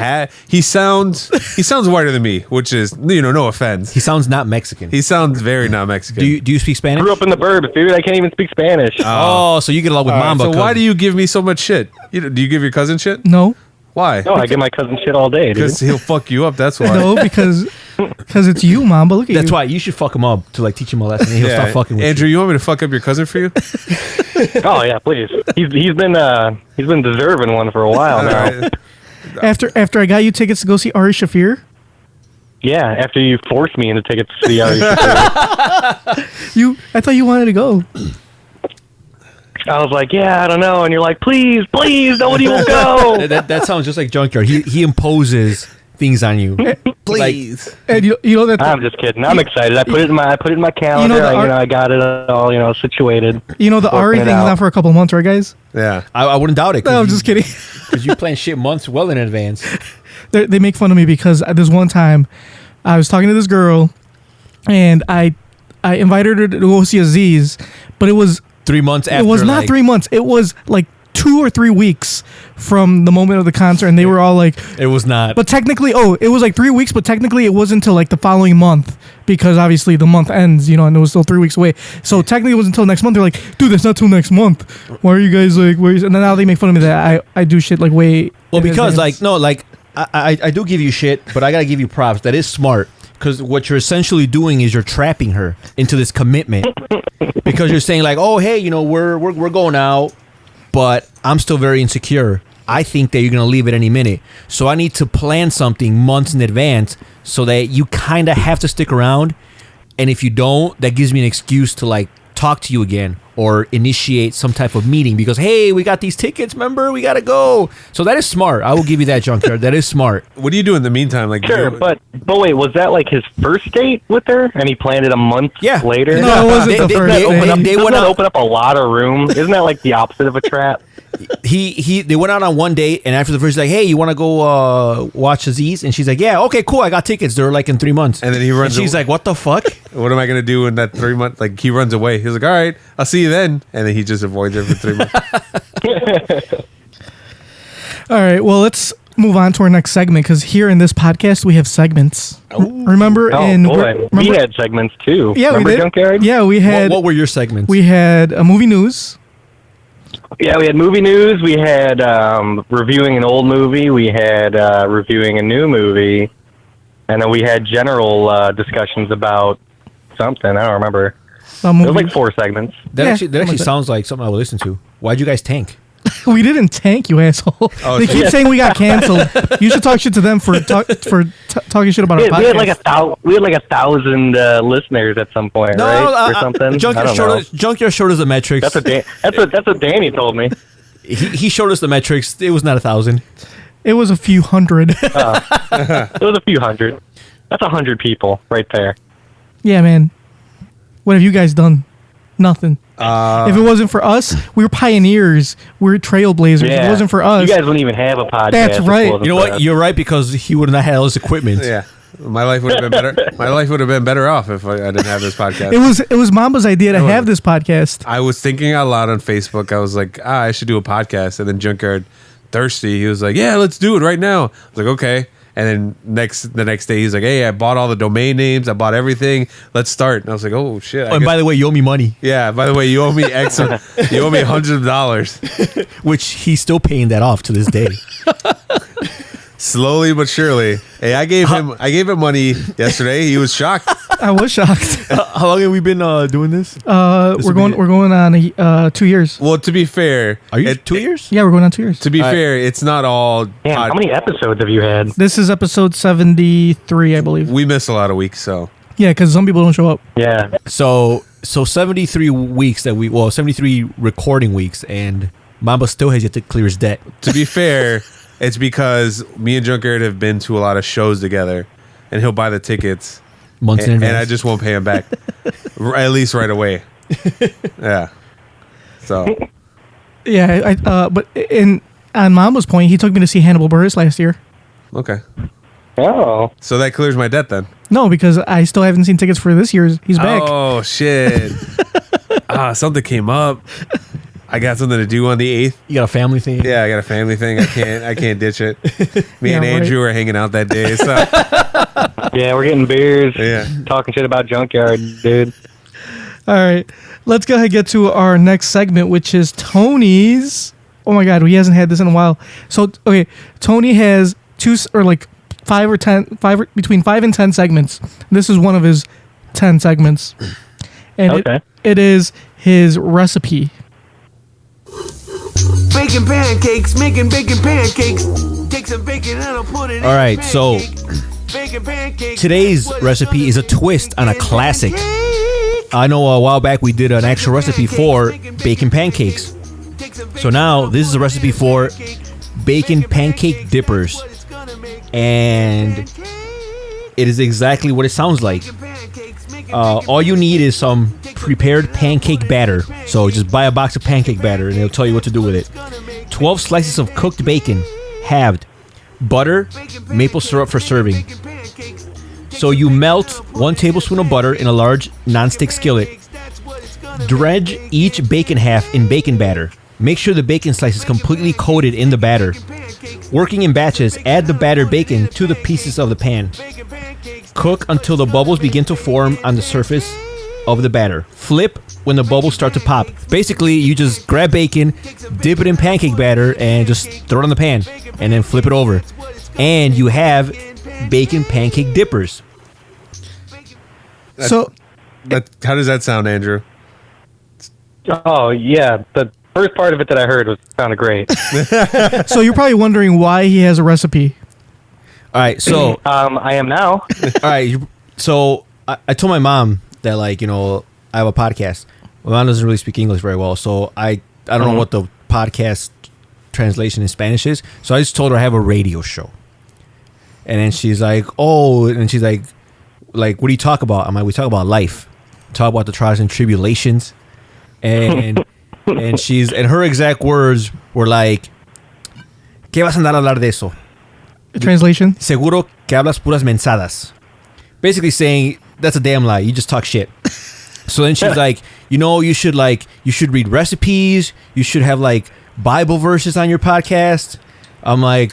Speaker 4: he sounds whiter than me, which is no offense.
Speaker 3: He sounds not Mexican.
Speaker 4: He sounds very not Mexican.
Speaker 3: Do you speak Spanish?
Speaker 5: Grew up in the burbs, dude. I can't even speak Spanish.
Speaker 3: Oh, so you get along with Momba.
Speaker 4: So why do you give me so much shit? Do you give your cousin shit?
Speaker 2: No.
Speaker 4: Why?
Speaker 5: No, I give my cousin shit all day, dude.
Speaker 4: Because he'll fuck you up. That's why.
Speaker 2: No, because Because it's you, Mom. But look at you.
Speaker 3: That's why you should fuck him up to like teach him a lesson. And he'll stop fucking with
Speaker 4: Andrew,
Speaker 3: you.
Speaker 4: you want me to fuck up your cousin for you?
Speaker 5: Oh yeah, please. He's been deserving one for a while now.
Speaker 4: Alright.
Speaker 2: After I got you tickets to go see Ari Shafir,
Speaker 5: Yeah, after you forced me into tickets to the
Speaker 2: I thought you wanted to go.
Speaker 5: I was like, yeah, I don't know, and you're like, please, nobody will go.
Speaker 3: That sounds just like Junkyard. He imposes things on you. Please.
Speaker 2: And you know that
Speaker 5: I'm just kidding. I'm excited. I put it in my calendar.
Speaker 2: You know,
Speaker 5: I got it all situated.
Speaker 2: you know the Ari
Speaker 5: Working it
Speaker 2: thing is
Speaker 5: out.
Speaker 2: not for a couple months, right, guys?
Speaker 4: Yeah.
Speaker 3: I wouldn't doubt it.
Speaker 2: No, I'm just kidding.
Speaker 3: Because you plan shit months well in advance.
Speaker 2: They make fun of me because this one time I was talking to this girl, and I invited her to go see Aziz, but it was
Speaker 3: 3 months after.
Speaker 2: it was not 3 months. It was like 2 or 3 weeks from the moment of the concert, and they were all like,
Speaker 3: It was not.
Speaker 2: but technically, it was like 3 weeks, but technically it wasn't until like the following month, because obviously the month ends, and it was still 3 weeks away. So technically it was until next month. They're like, dude, that's not till next month. Why are you guys like, and then now they make fun of me that I do shit like way.
Speaker 3: Well,
Speaker 2: in
Speaker 3: because
Speaker 2: advance.
Speaker 3: I do give you shit, but I gotta give you props. That is smart, because what you're essentially doing is you're trapping her into this commitment, because you're saying like, oh hey, we're going out, but I'm still very insecure. I think that you're gonna leave at any minute, so I need to plan something months in advance so that you kind of have to stick around, and if you don't, that gives me an excuse to like talk to you again or initiate some type of meeting because hey, we got these tickets, remember, we gotta go. So that is smart. I will give you that, Junkyard. That is smart.
Speaker 4: What do you do in the meantime? Like,
Speaker 5: Sure, but wait, was that like his first date with her, and he planned it a month later?
Speaker 2: No, it wasn't the first date.
Speaker 3: They went out.
Speaker 5: Open up a lot of room. Isn't that like the opposite of a trap?
Speaker 3: They went out on one date, and after the first, like, hey, you want to go watch Aziz? And she's like, yeah, okay, cool, I got tickets. They're like in 3 months.
Speaker 4: And then he runs.
Speaker 3: And she's like, what the fuck?
Speaker 4: What am I gonna do in that 3 months? Like, he runs away. He's like, all right, I'll see you then. And then he just avoids her for 3 months.
Speaker 2: All right, well, let's move on to our next segment, because here in this podcast we have segments. Remember?
Speaker 5: We had segments too.
Speaker 2: Yeah,
Speaker 5: remember
Speaker 2: we did.
Speaker 5: Junkyard?
Speaker 2: Yeah, we had.
Speaker 3: What were your segments?
Speaker 2: We had a movie news.
Speaker 5: Yeah, we had movie news. We had reviewing an old movie. We had reviewing a new movie, and then we had general discussions about something. I don't remember. It was like 4 segments.
Speaker 3: That actually sounds like something I would listen to. Why'd you guys tank?
Speaker 2: We didn't tank, you asshole.
Speaker 4: Oh,
Speaker 2: they
Speaker 4: so-
Speaker 2: keep saying we got canceled. You should talk shit to them for talking shit about our podcast.
Speaker 5: We had like 1,000 listeners at some point, right? Or something.
Speaker 3: Junkyard showed us the metrics.
Speaker 5: That's what Danny told me.
Speaker 3: He showed us the metrics. It was not 1,000.
Speaker 2: It was a few hundred.
Speaker 5: It was a few hundred. That's 100 people right there.
Speaker 2: Yeah, man. What have you guys done? Nothing. If it wasn't for us, we were pioneers. We were trailblazers. If it wasn't for us,
Speaker 5: you guys wouldn't even have a podcast.
Speaker 2: That's right.
Speaker 3: You know what? You're right, because he would not have had all his equipment.
Speaker 4: Yeah. My life would have been better. My life would have been better off if I didn't have this podcast.
Speaker 2: It was Mamba's idea to have this podcast.
Speaker 4: I was thinking out loud on Facebook. I was like, I should do a podcast. And then Junkyard, thirsty, he was like, yeah, let's do it right now. I was like, okay. And then the next day, he's like, hey, I bought all the domain names. I bought everything. Let's start. And I was like, oh, shit.
Speaker 3: And by the way, you owe me money.
Speaker 4: Yeah, by the way, you owe me you owe me hundreds of dollars.
Speaker 3: Which he's still paying that off to this day.
Speaker 4: Slowly but surely. Hey, I gave him money yesterday. He was shocked.
Speaker 2: I was shocked.
Speaker 3: How long have we been doing this?
Speaker 2: We're going on 2 years.
Speaker 4: Well, to be fair,
Speaker 3: Are you 2 years?
Speaker 2: Yeah, we're going on 2 years.
Speaker 4: To be fair, it's not all.
Speaker 5: Damn, how many episodes have you had?
Speaker 2: This is episode 73, I believe.
Speaker 4: We miss a lot of weeks, so.
Speaker 2: Yeah, because some people don't show up.
Speaker 5: Yeah.
Speaker 3: So 73 weeks 73 recording weeks, and Momba still has yet to clear his debt.
Speaker 4: To be fair, it's because me and Junkyard have been to a lot of shows together, and he'll buy the tickets
Speaker 3: Months in
Speaker 4: and
Speaker 3: advance.
Speaker 4: I just won't pay him back, at least right away. Yeah. So.
Speaker 2: Yeah, but on Mamba's point, he took me to see Hannibal Buress last year.
Speaker 4: Okay.
Speaker 5: Oh.
Speaker 4: So that clears my debt then.
Speaker 2: No, because I still haven't seen tickets for this year's. He's back.
Speaker 4: Oh shit! Something came up. I got something to do on the 8th.
Speaker 3: You got a family thing?
Speaker 4: Yeah, I got a family thing. I can't ditch it. Me
Speaker 2: Yeah,
Speaker 4: and
Speaker 2: right.
Speaker 4: Andrew are hanging out that day. So
Speaker 5: Yeah, we're getting beers.
Speaker 4: Yeah.
Speaker 5: Talking shit about Junkyard, dude.
Speaker 2: All right, let's go ahead and get to our next segment, which is Tony's. Oh my God, he hasn't had this in a while. So, okay, Tony has between 5 and 10 segments. This is one of his 10 segments, and
Speaker 5: Okay.
Speaker 2: it is his recipe.
Speaker 6: Baking pancakes, making bacon pancakes. Take some bacon and I'll put it in
Speaker 3: All right, so
Speaker 6: Bacon pancakes.
Speaker 3: today's recipe is a twist on a classic. I know a while back we did an actual recipe for bacon pancakes. So now this is a recipe for bacon pancake dippers. And it is exactly what it sounds like. All you need is some prepared pancake batter. So just buy a box of pancake batter and it'll tell you what to do with it. 12 slices of cooked bacon, halved. Butter, maple syrup for serving. So you melt 1 tablespoon of butter in a large nonstick skillet. Dredge each bacon half in bacon batter. Make sure the bacon slice is completely coated in the batter. Working in batches, add the battered bacon to the pieces of the pan. Cook until the bubbles begin to form on the surface of the batter. Flip when the bubbles start to pop. Basically, you just grab bacon, dip it in pancake batter, and just throw it on the pan. And then flip it over. And you have bacon pancake dippers.
Speaker 2: So
Speaker 4: How does that sound, Andrew?
Speaker 5: Oh yeah, the first part of it that I heard sounded great.
Speaker 2: so you're probably wondering why he has a recipe.
Speaker 3: All right, so
Speaker 5: I am now.
Speaker 3: all right, so I told my mom that, like, you know, I have a podcast. My mom doesn't really speak English very well, so I don't know what the podcast translation in Spanish is. So I just told her I have a radio show. And then she's like, oh, and she's like, what do you talk about? I'm like, we talk about life. Talk about the trials and tribulations. And and her exact words were like, ¿Qué vas a andar a hablar de eso?
Speaker 2: Translation?
Speaker 3: Seguro que hablas puras mensadas. Basically saying, that's a damn lie. You just talk shit. So then she's like, you should read recipes. You should have like Bible verses on your podcast. I'm like,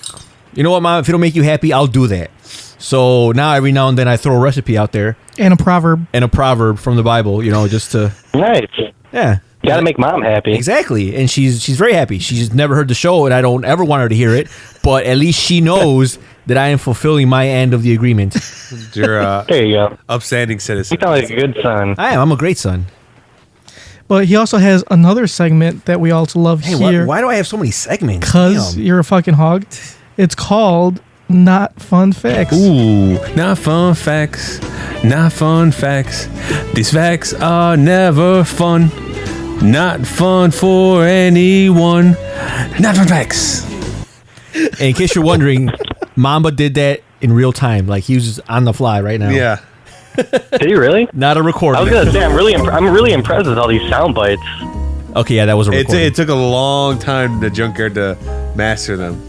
Speaker 3: you know what, Mom? If it'll make you happy, I'll do that. So now every now and then I throw a recipe out there.
Speaker 2: And a proverb.
Speaker 3: And a proverb from the Bible, just to...
Speaker 5: Nice.
Speaker 3: Yeah.
Speaker 5: You gotta make Mom happy.
Speaker 3: Exactly. And she's very happy. She's never heard the show, and I don't ever want her to hear it. But at least she knows that I am fulfilling my end of the agreement.
Speaker 4: You're
Speaker 5: there you go.
Speaker 4: Upstanding
Speaker 5: You
Speaker 4: citizen.
Speaker 5: sound like a good son.
Speaker 3: I am. I'm a great son.
Speaker 2: But he also has another segment that we also love
Speaker 3: Hey,
Speaker 2: here.
Speaker 3: why do I have so many segments?
Speaker 2: Because
Speaker 3: Damn.
Speaker 2: you're a fucking hog. It's called Not Fun Facts.
Speaker 8: Ooh, not fun facts. Not fun facts. These facts are never fun. Not fun for anyone. Not fun facts.
Speaker 3: And in case you're wondering, Momba did that in real time. Like, he was just on the fly right now.
Speaker 4: Yeah.
Speaker 5: Did you really?
Speaker 3: Not a recording.
Speaker 5: I was gonna say I'm really impressed with all these sound bites.
Speaker 3: Okay, yeah, that was a recording.
Speaker 4: It took a long time the junkyard to master them.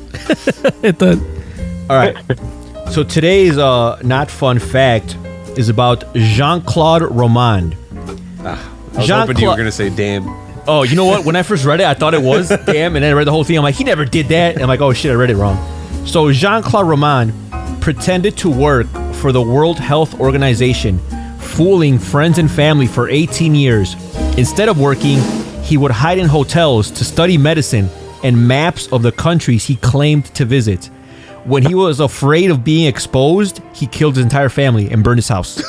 Speaker 3: All right. So today's not fun fact is about Jean-Claude Romand.
Speaker 4: I was hoping you were going to say damn.
Speaker 3: Oh, you know what? When I first read it, I thought it was damn, and then I read the whole thing. I'm like, he never did that. And I'm like, oh shit, I read it wrong. So Jean-Claude Romand pretended to work for the World Health Organization, fooling friends and family for 18 years. Instead of working, he would hide in hotels to study medicine and maps of the countries he claimed to visit. When he was afraid of being exposed, he killed his entire family and burned his house.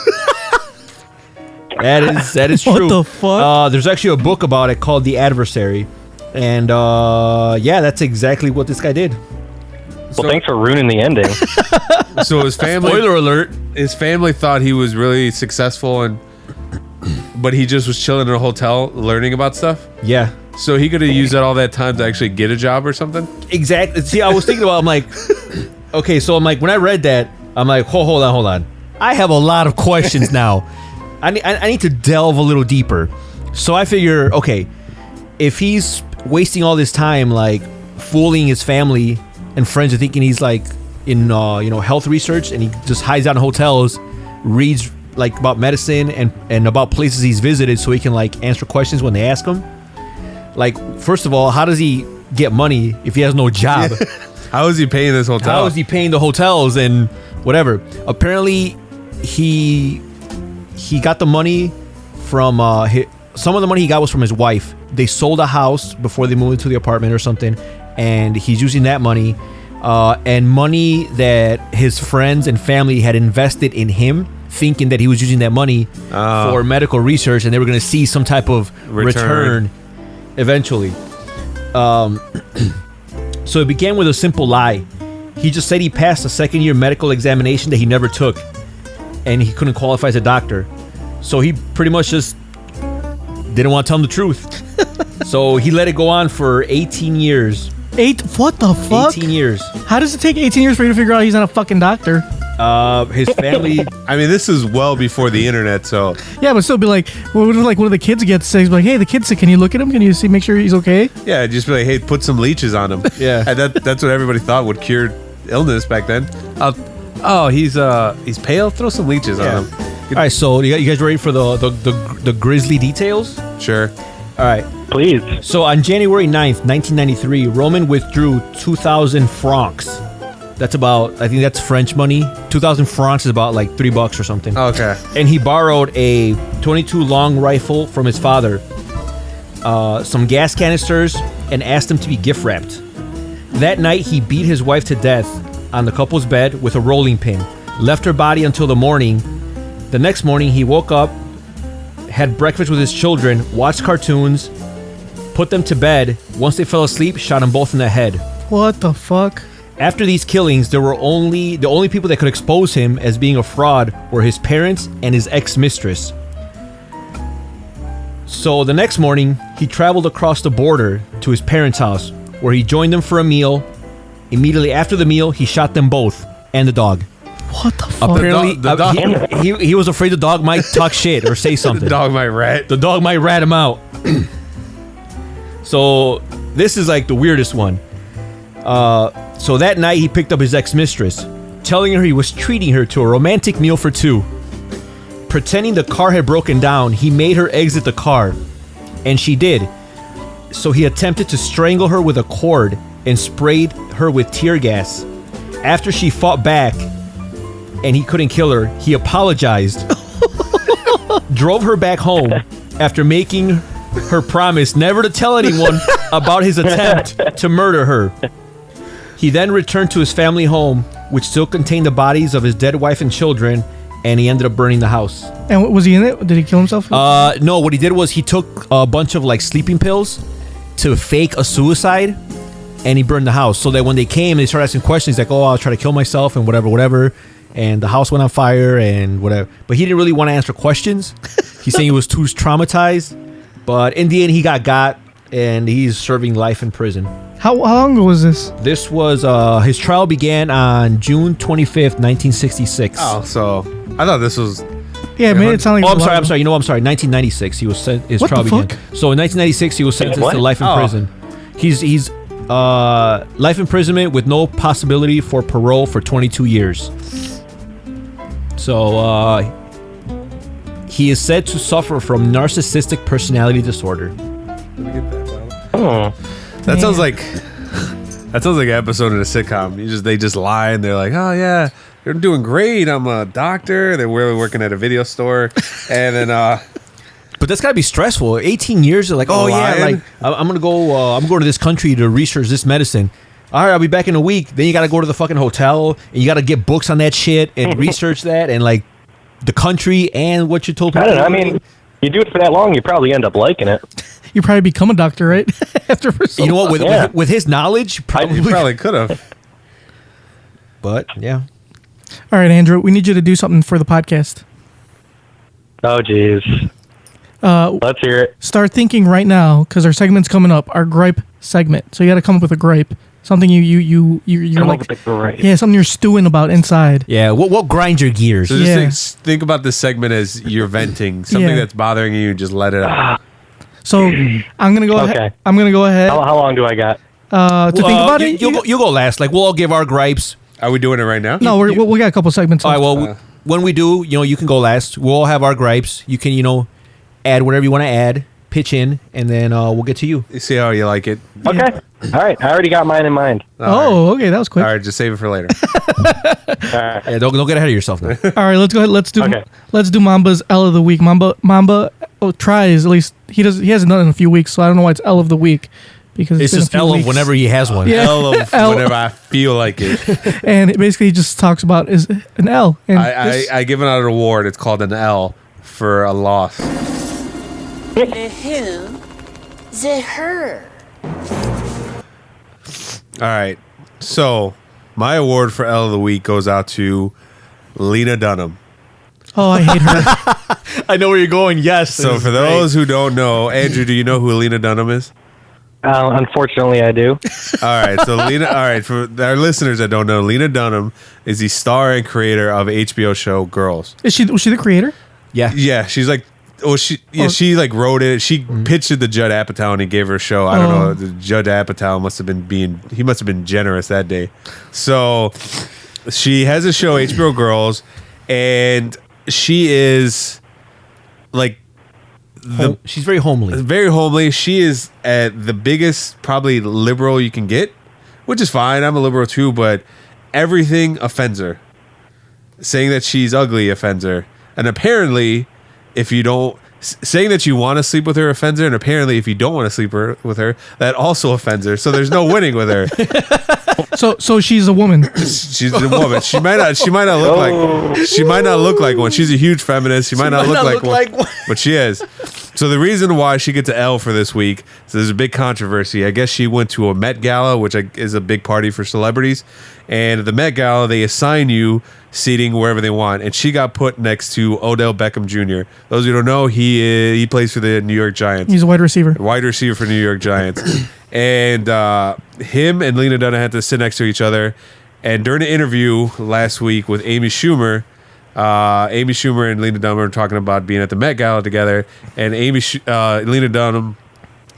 Speaker 3: That is true.
Speaker 2: What the fuck?
Speaker 3: There's actually a book about it called The Adversary. And yeah, that's exactly what this guy did.
Speaker 5: Well, thanks for ruining the ending.
Speaker 4: So his family...
Speaker 3: Spoiler alert.
Speaker 4: His family thought he was really successful, but he just was chilling in a hotel learning about stuff?
Speaker 3: Yeah.
Speaker 4: So he could have used all that time to actually get a job or something?
Speaker 3: Exactly. See, I was thinking about, I'm like, okay, so I'm like, when I read that, I'm like, hold on. I have a lot of questions now. I need to delve a little deeper. So I figure, okay, if he's wasting all this time, like, fooling his family and friends are thinking he's like in health research, and he just hides out in hotels, reads like about medicine and about places he's visited so he can like answer questions when they ask him. Like, first of all, how does he get money if he has no job?
Speaker 4: How is he paying this hotel?
Speaker 3: How is he paying the hotels and whatever? Apparently he got the money from some of the money he got was from his wife. They sold a house before they moved into the apartment or something, and he's using that money and money that his friends and family had invested in him, thinking that he was using that money for medical research, and they were going to see some type of return eventually. So it began with a simple lie. He just said he passed a second-year medical examination that he never took, and he couldn't qualify as a doctor. So he pretty much just didn't want to tell him the truth. So he let it go on for 18 years.
Speaker 2: What the fuck?
Speaker 3: 18 years.
Speaker 2: How does it take 18 years for you to figure out he's not a fucking doctor?
Speaker 3: His family.
Speaker 4: I mean, this is well before the internet, so
Speaker 2: Yeah, but still be like, what if like one of the kids gets sick? Be like, hey, the kid's sick. Can you look at him? Can you see, make sure he's okay?
Speaker 4: yeah, just be like, hey, put some leeches on him.
Speaker 3: Yeah.
Speaker 4: And that's what everybody thought would cure illness back then. He's pale. Throw some leeches on him.
Speaker 3: All right, so you guys ready for the grisly details?
Speaker 4: Sure.
Speaker 3: All right.
Speaker 5: Please.
Speaker 3: So on January 9th, 1993, Roman withdrew 2,000 francs. That's about, I think that's French money. 2,000 francs is about like $3 or something.
Speaker 4: Okay.
Speaker 3: And he borrowed a .22 long rifle from his father, some gas canisters, and asked him to be gift wrapped. That night, he beat his wife to death on the couple's bed with a rolling pin, left her body until the morning. The next morning, he woke up, had breakfast with his children, watched cartoons, put them to bed. Once they fell asleep, shot them both in the head.
Speaker 2: What the fuck?
Speaker 3: After these killings, the only people that could expose him as being a fraud were his parents and his ex-mistress. So the next morning, he traveled across the border to his parents' house, where he joined them for a meal. Immediately after the meal, he shot them both and the dog.
Speaker 2: What the fuck?
Speaker 3: Apparently,
Speaker 4: The dog-
Speaker 3: he was afraid the dog might talk shit or say something.
Speaker 4: The dog might rat.
Speaker 3: The dog might rat him out. So this is like the weirdest one. So that night he picked up his ex-mistress, telling her he was treating her to a romantic meal for two. Pretending the car had broken down, he made her exit the car, and she did. So he attempted to strangle her with a cord and sprayed her with tear gas. After she fought back and he couldn't kill her, he apologized, drove her back home after making her promise never to tell anyone about his attempt to murder her. He then returned to his family home, which still contained the bodies of his dead wife and children, and he ended up burning the house.
Speaker 2: And was he in it? Did he kill himself?
Speaker 3: No, what he did was he took a bunch of like sleeping pills to fake a suicide, and he burned the house so that when they came, they started asking questions. He's like, oh, I'll try to kill myself and whatever. And the house went on fire and whatever. But he didn't really want to answer questions. He's saying he was too traumatized. But in the end, he got, and he's serving life in prison.
Speaker 2: How long ago was this?
Speaker 3: This was, his trial began on June 25th, 1966.
Speaker 4: Oh, so I thought this was.
Speaker 2: Yeah, it made it sound like.
Speaker 3: Oh, I'm sorry. 1996. He was his
Speaker 2: What
Speaker 3: trial
Speaker 2: the
Speaker 3: began.
Speaker 2: fuck?
Speaker 3: So in 1996, he was sentenced to life in prison. He's life imprisonment with no possibility for parole for 22 years. So he is said to suffer from narcissistic personality disorder.
Speaker 5: Oh.
Speaker 4: That sounds like an episode in a sitcom. They just lie and they're like, oh yeah, you're doing great. I'm a doctor. They're really working at a video store, and then
Speaker 3: But that's gotta be stressful. 18 years. They're like, oh yeah, like I'm gonna go. I'm going to this country to research this medicine. All right, I'll be back in a week. Then you gotta go to the fucking hotel and you gotta get books on that shit and research that and like the country and what you told people.
Speaker 5: I don't know. I mean, you do it for that long, you probably end up liking it.
Speaker 2: You probably become a doctor, right? After for so
Speaker 3: You know what?
Speaker 2: long.
Speaker 3: With his knowledge,
Speaker 4: you
Speaker 3: probably.
Speaker 4: probably could have.
Speaker 3: But yeah.
Speaker 2: All right, Andrew, we need you to do something for the podcast.
Speaker 5: Oh, jeez. Let's hear it.
Speaker 2: Start thinking right now, because our segment's coming up. Our gripe segment. So you got to come up with a gripe. Something you're
Speaker 5: Come
Speaker 2: like,
Speaker 5: up with the great.
Speaker 2: yeah, something you're stewing about inside.
Speaker 3: Yeah. What grinds your gears?
Speaker 4: So
Speaker 2: Yeah.
Speaker 4: just think about this segment as you're venting something
Speaker 2: Yeah.
Speaker 4: that's bothering you. Just let it out.
Speaker 2: So I'm gonna go ahead.
Speaker 5: Okay.
Speaker 2: I'm gonna go ahead
Speaker 5: How long do I got?
Speaker 2: to think about it.
Speaker 3: You'll go last. Like we'll all give our gripes.
Speaker 4: Are we doing it right now?
Speaker 2: No, we got a couple segments.
Speaker 3: All right.
Speaker 2: left.
Speaker 3: Well, when we do, you can go last. We'll all have our gripes. You can, add whatever you want to add, pitch in, and then we'll get to you.
Speaker 4: You see how you like it.
Speaker 5: Okay. All right. I already got mine in mind.
Speaker 2: Oh, okay, that was quick.
Speaker 4: All right, just save it for later.
Speaker 5: All right.
Speaker 3: Yeah, don't get ahead of yourself now.
Speaker 2: All right, let's go ahead. Let's do
Speaker 5: Okay.
Speaker 2: Mamba's L of the week. Mamba tries, at least he hasn't done it in a few weeks, so I don't know why it's L of the week. because
Speaker 3: It's
Speaker 2: been a
Speaker 3: just
Speaker 2: few
Speaker 3: L of
Speaker 2: weeks.
Speaker 3: whenever he has one.
Speaker 2: Yeah.
Speaker 4: L of
Speaker 2: L.
Speaker 4: whenever I feel like it.
Speaker 2: And it basically just talks about is an L. And this-
Speaker 4: I give out an award. It's called an L for a loss.
Speaker 9: The who? The her.
Speaker 4: All right. So my award for L of the week goes out to Lena Dunham.
Speaker 2: oh, I hate her.
Speaker 3: I know where you're going. Yes.
Speaker 4: So for those who don't know, Andrew, do you know who Lena Dunham is?
Speaker 5: Unfortunately, I do.
Speaker 4: All right. So Lena. All right. For our listeners that don't know, Lena Dunham is the star and creator of HBO show Girls.
Speaker 2: Was she the creator?
Speaker 3: Yeah.
Speaker 4: Yeah, she's like. She like wrote it. She pitched it to Judd Apatow and he gave her a show. I don't know. Judd Apatow must have been generous that day. So she has a show, HBO Girls, and she is like
Speaker 3: She's very homely.
Speaker 4: very homely. She is at the biggest probably liberal you can get, which is fine. I'm a liberal too, but everything offends her. Saying that she's ugly offends her, and apparently, if you don't saying that you want to sleep with her offends her, and apparently, if you don't want to sleep with her, that also offends her. So there's no winning with her.
Speaker 2: So she's a woman.
Speaker 4: She's a woman. She might not look like one. She's a huge feminist. She might not look like one, but she is. So the reason why she gets an L for this week is there's a big controversy. I guess she went to a Met Gala, which is a big party for celebrities, and at the Met Gala they assign you seating wherever they want, and she got put next to Odell Beckham Jr. Those who don't know, he plays for the New York Giants.
Speaker 2: He's a wide receiver.
Speaker 4: Wide receiver for New York Giants. And him and Lena Dunham had to sit next to each other. And during the interview last week with Amy Schumer and Lena Dunham were talking about being at the Met Gala together. And Lena Dunham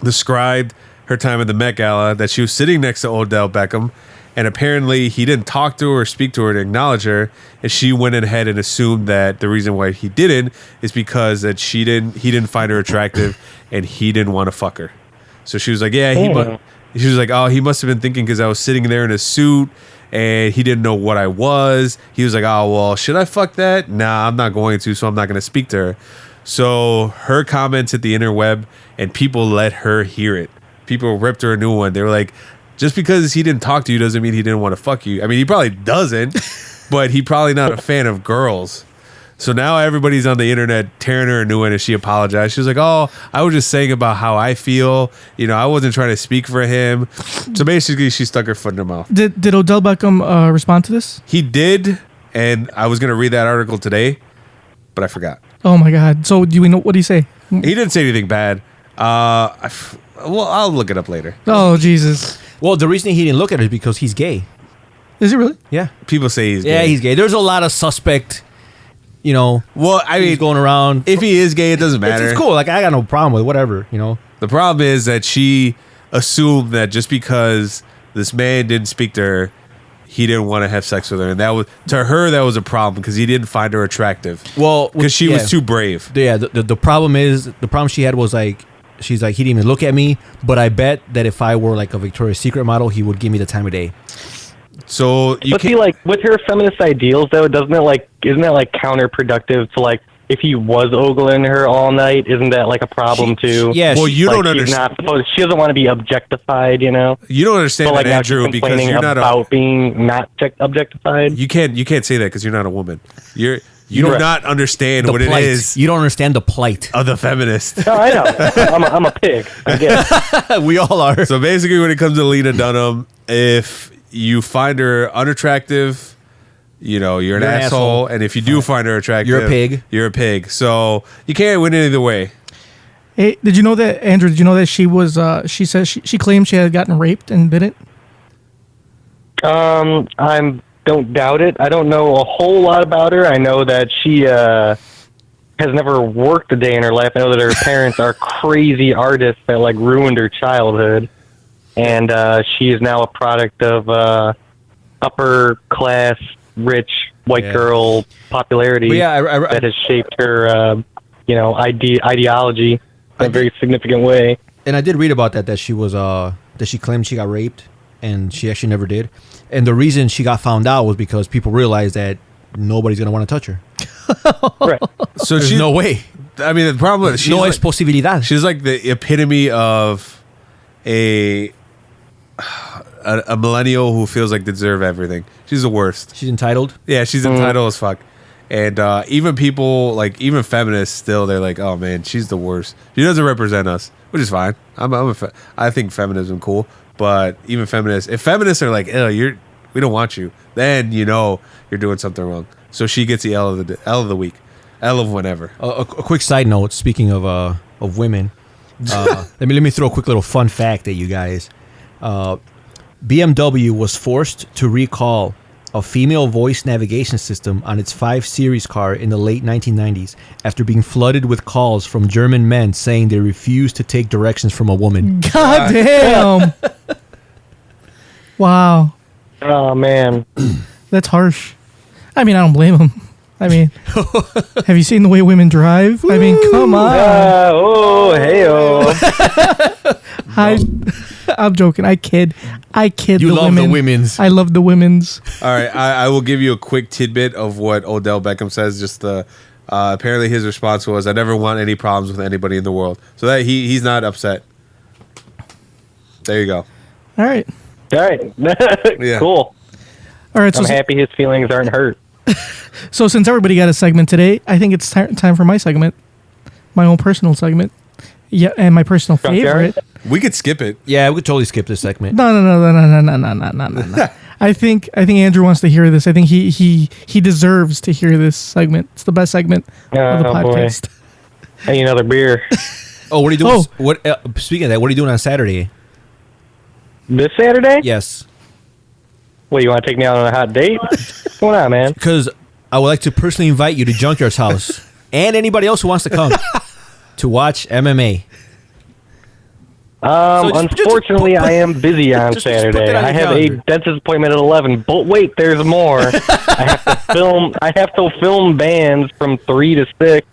Speaker 4: described her time at the Met Gala that she was sitting next to Odell Beckham. And apparently he didn't talk to her or speak to her to acknowledge her. And she went ahead and assumed that the reason why he didn't is because that he didn't find her attractive and he didn't want to fuck her. So she was like, she was like, oh, he must have been thinking because I was sitting there in a suit and he didn't know what I was. He was like, oh, well, should I fuck that? Nah, I'm not going to, so I'm not going to speak to her. So her comments hit the interweb and people let her hear it. People ripped her a new one. They were like, just because he didn't talk to you doesn't mean he didn't want to fuck you. I mean, he probably doesn't, but he probably not a fan of girls. So now everybody's on the internet tearing her a new one, and she apologized. She was like, oh, I was just saying about how I feel. You know, I wasn't trying to speak for him. So basically, she stuck her foot in her mouth.
Speaker 2: Did Odell Beckham respond to this?
Speaker 4: He did, and I was going to read that article today, but I forgot.
Speaker 2: Oh my God! So do we know what did he say?
Speaker 4: He didn't say anything bad. Well, I'll look it up later.
Speaker 2: Oh Jesus!
Speaker 3: Well, the reason he didn't look at it is because he's gay.
Speaker 2: Is it really?
Speaker 3: Yeah.
Speaker 4: People say he's gay.
Speaker 3: Yeah, he's gay. There's a lot of suspect, well, I mean, going around.
Speaker 4: If he is gay, it doesn't matter.
Speaker 3: It's cool. Like, I got no problem with whatever,
Speaker 4: The problem is that she assumed that just because this man didn't speak to her, he didn't want to have sex with her. And that was a problem because he didn't find her attractive.
Speaker 3: Well,
Speaker 4: because she was too brave.
Speaker 3: Yeah, the problem she had was like, she's like, he didn't even look at me, but I bet that if I were like a Victoria's Secret model, he would give me the time of day.
Speaker 4: So
Speaker 5: but see, like with her feminist ideals, though, isn't that like counterproductive to like if he was ogling her all night? Isn't that like a problem too?
Speaker 3: Yeah.
Speaker 4: Well, you don't understand.
Speaker 5: She doesn't want to be objectified,
Speaker 4: You don't understand
Speaker 5: so,
Speaker 4: that, Andrew, because you're not
Speaker 5: about being not objectified.
Speaker 4: You can't say that because you're not a woman. You do not understand what
Speaker 3: plight.
Speaker 4: It is.
Speaker 3: You don't understand the plight
Speaker 4: of the feminist.
Speaker 5: No, I know. I'm a pig. I guess.
Speaker 3: we all are.
Speaker 4: So basically, when it comes to Lena Dunham, if you find her unattractive, you're an asshole. And if you do find her attractive,
Speaker 3: you're a pig.
Speaker 4: You're a pig. So you can't win either way.
Speaker 2: Hey, did you know that, Andrew? Did you know that she was? She says she claimed she had gotten raped and didn't.
Speaker 5: I don't doubt it. I don't know a whole lot about her. I know that she has never worked a day in her life. I know that her parents are crazy artists that like ruined her childhood, and she is now a product of upper class, rich white girl popularity that has shaped her, ideology in a very significant way.
Speaker 3: And I did read about that she was that she claimed she got raped, and she actually never did. And the reason she got found out was because people realized that nobody's gonna want to touch her.
Speaker 5: Right.
Speaker 4: So
Speaker 3: there's no way.
Speaker 4: I mean, the problem is
Speaker 3: no es posibilidad.
Speaker 4: She's like the epitome of a millennial who feels like they deserve everything. She's the worst.
Speaker 3: She's entitled.
Speaker 4: Yeah, she's entitled as fuck. And even people, like, even feminists still, they're like, oh man, she's the worst. She doesn't represent us, which is fine. I think feminism cool. But even feminists, if feminists are like, oh, we don't want you, then you know you're doing something wrong. So she gets the L of the week. L of whenever.
Speaker 3: A quick side note, speaking of women, let me throw a quick little fun fact at you guys. BMW was forced to recall a female voice navigation system on its 5 Series car in the late 1990s after being flooded with calls from German men saying they refused to take directions from a woman.
Speaker 2: God damn. Wow.
Speaker 5: Oh, man.
Speaker 2: That's harsh. I mean, I don't blame him. I mean, have you seen the way women drive? I mean, come on.
Speaker 5: Hey-oh.
Speaker 2: I'm joking. I kid.
Speaker 3: You love the women's.
Speaker 2: I love the women's.
Speaker 4: All right, I will give you a quick tidbit of what Odell Beckham says. Just apparently his response was, "I never want any problems with anybody in the world." So that he's not upset. There you go.
Speaker 2: All right.
Speaker 4: Yeah.
Speaker 5: Cool.
Speaker 2: All right. So
Speaker 5: I'm happy his feelings aren't hurt.
Speaker 2: So since everybody got a segment today, I think it's time for my segment, my own personal segment. Yeah, and my personal favorite.
Speaker 4: We could skip it.
Speaker 3: Yeah, we could totally skip this segment.
Speaker 2: No. I think Andrew wants to hear this. I think he deserves to hear this segment. It's the best segment of the podcast.
Speaker 5: Boy. I need another beer.
Speaker 3: Oh, what are you doing? Speaking of that, what are you doing on Saturday?
Speaker 5: This Saturday?
Speaker 3: Yes.
Speaker 5: What, you want to take me out on a hot date? What's going on, man?
Speaker 3: Because I would like to personally invite you to Junkyard's house and anybody else who wants to come to watch MMA.
Speaker 5: Unfortunately, I am busy on Saturday. I have a dentist appointment at 11. But wait, there's more. I have to film bands from 3 to 6.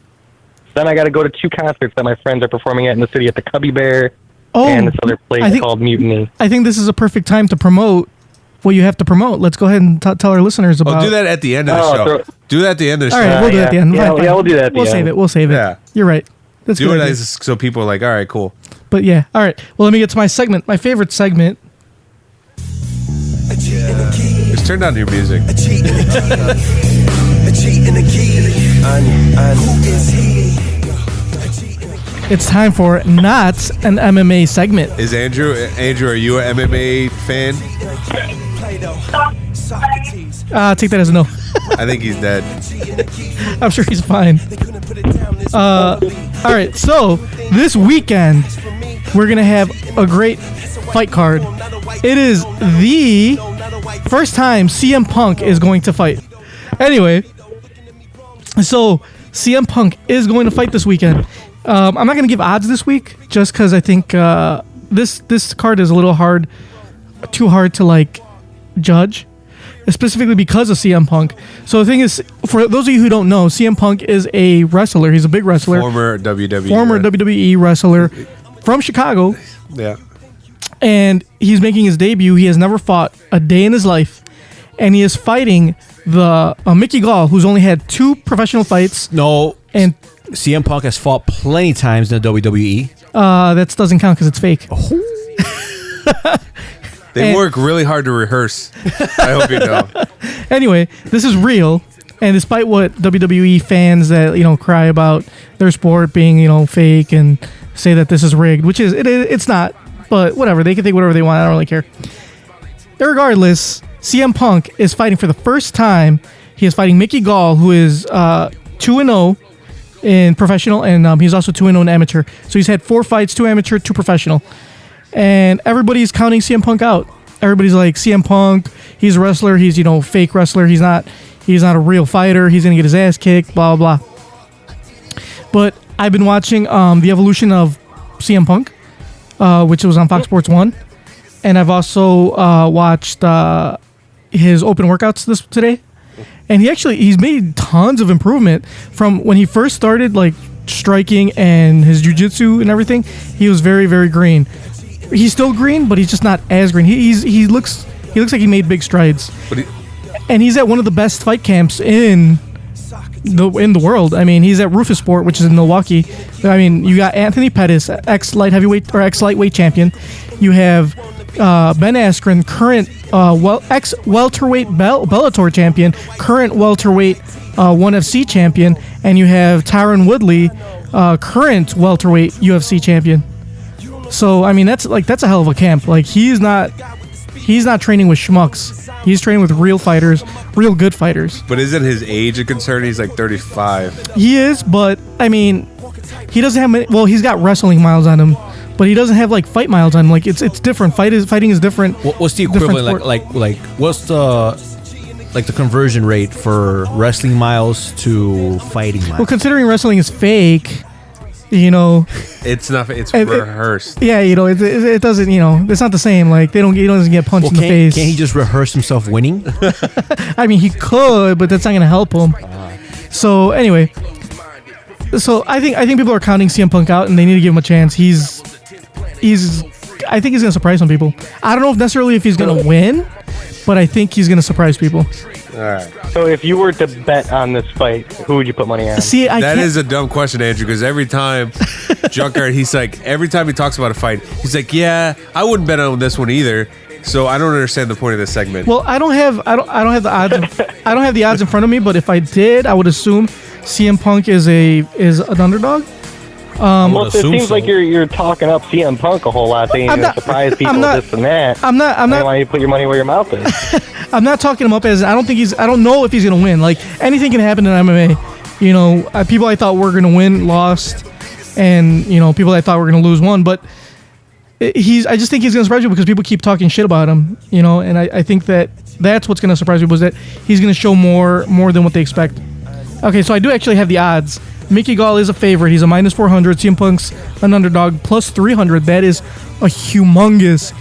Speaker 5: Then I got to go to 2 concerts that my friends are performing at in the city at the Cubby Bear and this other place called Mutiny.
Speaker 2: I think this is a perfect time to promote what you have to promote. Let's go ahead and tell our listeners about.
Speaker 4: Do that at the end of the show. Do that at the end of the show.
Speaker 2: All right, we'll do that at the end.
Speaker 5: Yeah, we'll do that at the end.
Speaker 2: We'll save it.
Speaker 4: Yeah.
Speaker 2: You're right. That's
Speaker 4: do
Speaker 2: good.
Speaker 4: it so people are like, all right, cool.
Speaker 2: But yeah, all right. Well, let me get to my segment. My favorite segment.
Speaker 4: Just turn down your music.
Speaker 2: It's time for Not an MMA segment.
Speaker 4: Is Andrew, are you an MMA fan?
Speaker 2: Take that as a no.
Speaker 4: I think he's dead.
Speaker 2: I'm sure he's fine. All right, so this weekend we're gonna have a great fight card. It is the first time CM Punk is going to fight. Anyway, so CM Punk is going to fight this weekend. I'm not gonna give odds this week just because I think this card is a little too hard to like judge. Specifically because of CM Punk. So the thing is, for those of you who don't know, CM Punk is a wrestler. He's a big wrestler.
Speaker 4: Former
Speaker 2: WWE wrestler from Chicago.
Speaker 4: Yeah.
Speaker 2: And he's making his debut. He has never fought a day in his life. And he is fighting the Mickey Gall, who's only had 2 professional fights.
Speaker 3: No.
Speaker 2: And
Speaker 3: CM Punk has fought plenty times in the WWE.
Speaker 2: That doesn't count because it's fake.
Speaker 4: They work really hard to rehearse. I hope you know.
Speaker 2: Anyway, this is real, and despite what WWE fans that cry about their sport being fake and say that this is rigged, which it's not, but whatever, they can think whatever they want. I don't really care. Regardless, CM Punk is fighting for the first time. He is fighting Mickey Gall, who is 2-0 in professional, and he's also 2-0 in amateur. So he's had 4 fights, 2 amateur, 2 professional. And everybody's counting CM Punk out. Everybody's like, CM Punk, he's a wrestler, he's fake wrestler, he's not a real fighter, he's gonna get his ass kicked, blah blah blah. But I've been watching the evolution of CM Punk, which was on Fox Sports 1, and I've also watched his open workouts today, and he's made tons of improvement from when he first started like striking and his jiu-jitsu and everything. He was very, very green. He's still green, but he's just not as green. He looks like he made big strides. And he's at one of the best fight camps in in the world. I mean, he's at Rufus Sport, which is in Milwaukee. I mean, you got Anthony Pettis, ex-light heavyweight or ex-lightweight champion. You have Ben Askren, current ex-welterweight Bellator champion, current welterweight 1FC champion, and you have Tyron Woodley, current welterweight UFC champion. So I mean, that's a hell of a camp. Like he's not training with schmucks. He's training with real fighters, real good fighters.
Speaker 4: But isn't his age a concern? He's like 35.
Speaker 2: He is, but I mean, he doesn't have many. Well, he's got wrestling miles on him, but he doesn't have like fight miles on him. Like it's different. Fighting is different.
Speaker 3: What's the equivalent? Like what's the conversion rate for wrestling miles to fighting miles?
Speaker 2: Well, considering wrestling is fake, you know,
Speaker 4: it's not. It's rehearsed.
Speaker 2: Yeah, you know, it doesn't. You know, it's not the same. Like he doesn't get punched in the face.
Speaker 3: Can't he just rehearse himself winning?
Speaker 2: I mean, he could, but that's not going to help him. So anyway, I think people are counting CM Punk out, and they need to give him a chance. I think he's going to surprise some people. I don't know necessarily if he's going to win, but I think he's going to surprise people.
Speaker 4: All right.
Speaker 5: So if you were to bet on this fight, who would you put money on?
Speaker 2: See,
Speaker 4: that is a dumb question, Andrew, because every time Junkyard, every time he talks about a fight, he's like, yeah, I wouldn't bet on this one either. So I don't understand the point of this segment.
Speaker 2: Well, I don't have the odds. I don't have the odds in front of me, but if I did, I would assume CM Punk is an underdog.
Speaker 5: Well, it seems like you're talking up CM Punk a whole lot, saying you're going to surprise people, this and that.
Speaker 2: I'm not.
Speaker 5: I want you to put your money where your mouth is.
Speaker 2: I'm not talking him up as I don't know if he's gonna win. Like anything can happen in MMA. You know, people I thought were gonna win lost, and you know, people I thought were gonna lose won. But I just think he's gonna surprise you because people keep talking shit about him. You know, and I think that's what's gonna surprise people is that he's gonna show more than what they expect. Okay, so I do actually have the odds. Mickey Gall is a favorite. He's a -400. CM Punk's an underdog, +300. That is a humongous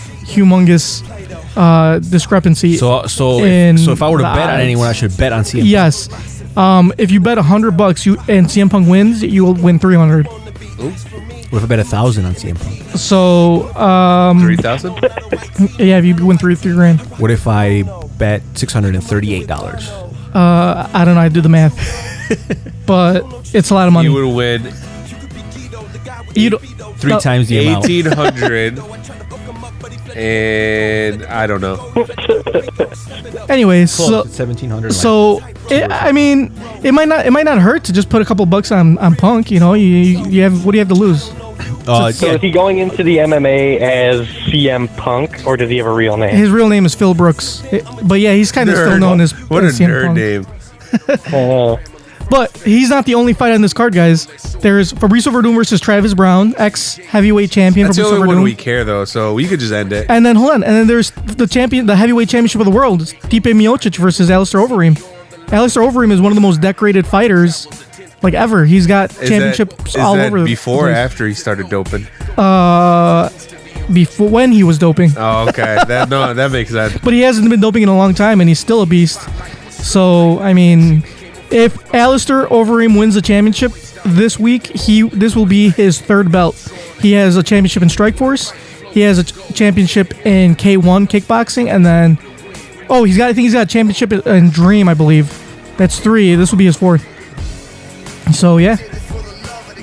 Speaker 2: discrepancy.
Speaker 3: So if I were to bet on anyone, I should bet on CM Punk.
Speaker 2: Yes. If you bet $100 and CM Punk wins, you will win 300.
Speaker 3: What if I bet 1,000 on CM Punk?
Speaker 2: So
Speaker 4: 3,000?
Speaker 2: Yeah, if you win three grand.
Speaker 3: What if I bet $638?
Speaker 2: I don't know. I do the math, but it's a lot of money.
Speaker 4: You would win.
Speaker 3: Three times the amount.
Speaker 4: 1,800. And I don't know.
Speaker 2: Anyways, so
Speaker 3: 1,700.
Speaker 2: So I mean, it might not hurt to just put a couple bucks on Punk. You know, you have what do you have to lose?
Speaker 5: So is he going into the MMA as CM Punk, or does he have a real name?
Speaker 2: His real name is Phil Brooks, but yeah, he's kind of still known as
Speaker 4: what
Speaker 2: as
Speaker 4: a
Speaker 2: CM
Speaker 4: nerd
Speaker 2: Punk.
Speaker 4: name.
Speaker 2: But he's not the only fight on this card, guys. There's Fabricio Verdun versus Travis Brown, ex-heavyweight champion.
Speaker 4: That's
Speaker 2: Fabricio
Speaker 4: the only
Speaker 2: Verdun.
Speaker 4: one we care, though, so we could just end it.
Speaker 2: And then, hold on. And then there's the heavyweight championship of the world. It's Stipe Miocic versus Alistair Overeem. Alistair Overeem is one of the most decorated fighters, like, ever. He's got championships all over the
Speaker 4: before or
Speaker 2: place.
Speaker 4: after he started doping?
Speaker 2: Before, when he was doping.
Speaker 4: Oh, okay. That makes sense.
Speaker 2: But he hasn't been doping in a long time, and he's still a beast. So, I mean, if Alistair Overeem wins the championship this week, this will be his third belt. He has a championship in Strikeforce. He has a championship in K1 kickboxing, and then I think he's got a championship in Dream, I believe. That's 3. This will be his 4th. So yeah,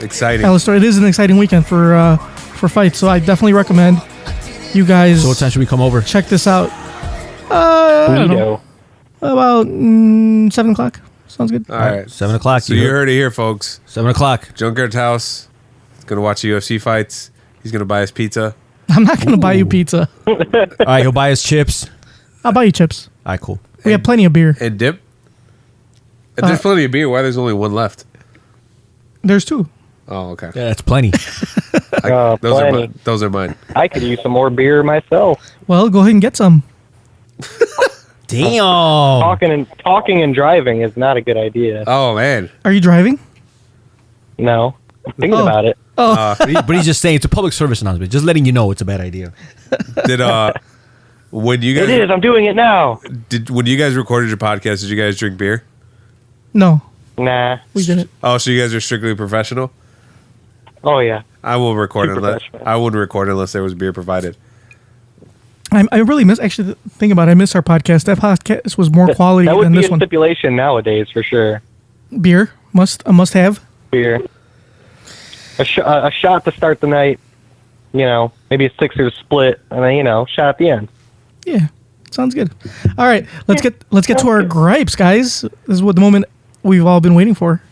Speaker 4: exciting.
Speaker 2: Alistair, it is an exciting weekend for fights. So I definitely recommend you guys.
Speaker 3: So what time should we come over?
Speaker 2: Check this out. I don't know. About 7 o'clock. Sounds good.
Speaker 4: All right.
Speaker 3: 7 o'clock.
Speaker 4: So you heard it here, folks.
Speaker 3: 7 o'clock.
Speaker 4: Junkyard's house. He's going to watch UFC fights. He's going to buy us pizza.
Speaker 2: I'm not going to buy you pizza.
Speaker 3: All right, he'll buy us chips.
Speaker 2: I'll buy you chips.
Speaker 3: All right, cool.
Speaker 2: We have plenty of beer.
Speaker 4: And dip? If there's plenty of beer, why there's only one left?
Speaker 2: There's 2.
Speaker 4: Oh, okay.
Speaker 3: Yeah, that's plenty.
Speaker 4: Those are mine.
Speaker 5: I could use some more beer myself.
Speaker 2: Well, go ahead and get some.
Speaker 3: Damn.
Speaker 5: Talking and driving is not a good idea.
Speaker 4: Oh, man.
Speaker 2: Are you driving?
Speaker 5: No. I'm thinking about it.
Speaker 3: But he's just saying it's a public service announcement. Just letting you know it's a bad idea.
Speaker 4: When you guys
Speaker 5: It is. I'm doing it now.
Speaker 4: when you guys recorded your podcast, did you guys drink beer?
Speaker 2: No,
Speaker 5: Nah.
Speaker 2: we didn't.
Speaker 4: Oh, so you guys are strictly professional?
Speaker 5: Oh, yeah.
Speaker 4: I will record
Speaker 5: Super
Speaker 4: unless
Speaker 5: professional.
Speaker 4: I wouldn't record unless there was beer provided.
Speaker 2: I really miss. Actually, think about it. I miss our podcast. That podcast was more quality
Speaker 5: That would
Speaker 2: than
Speaker 5: be
Speaker 2: this
Speaker 5: a
Speaker 2: one.
Speaker 5: stipulation nowadays, for sure.
Speaker 2: Beer, a must have.
Speaker 5: Beer. A shot to start the night. You know, maybe a Sixers split, and then shot at the end.
Speaker 2: Yeah, sounds good. All right, let's get to our gripes, guys. This is what the moment we've all been waiting for.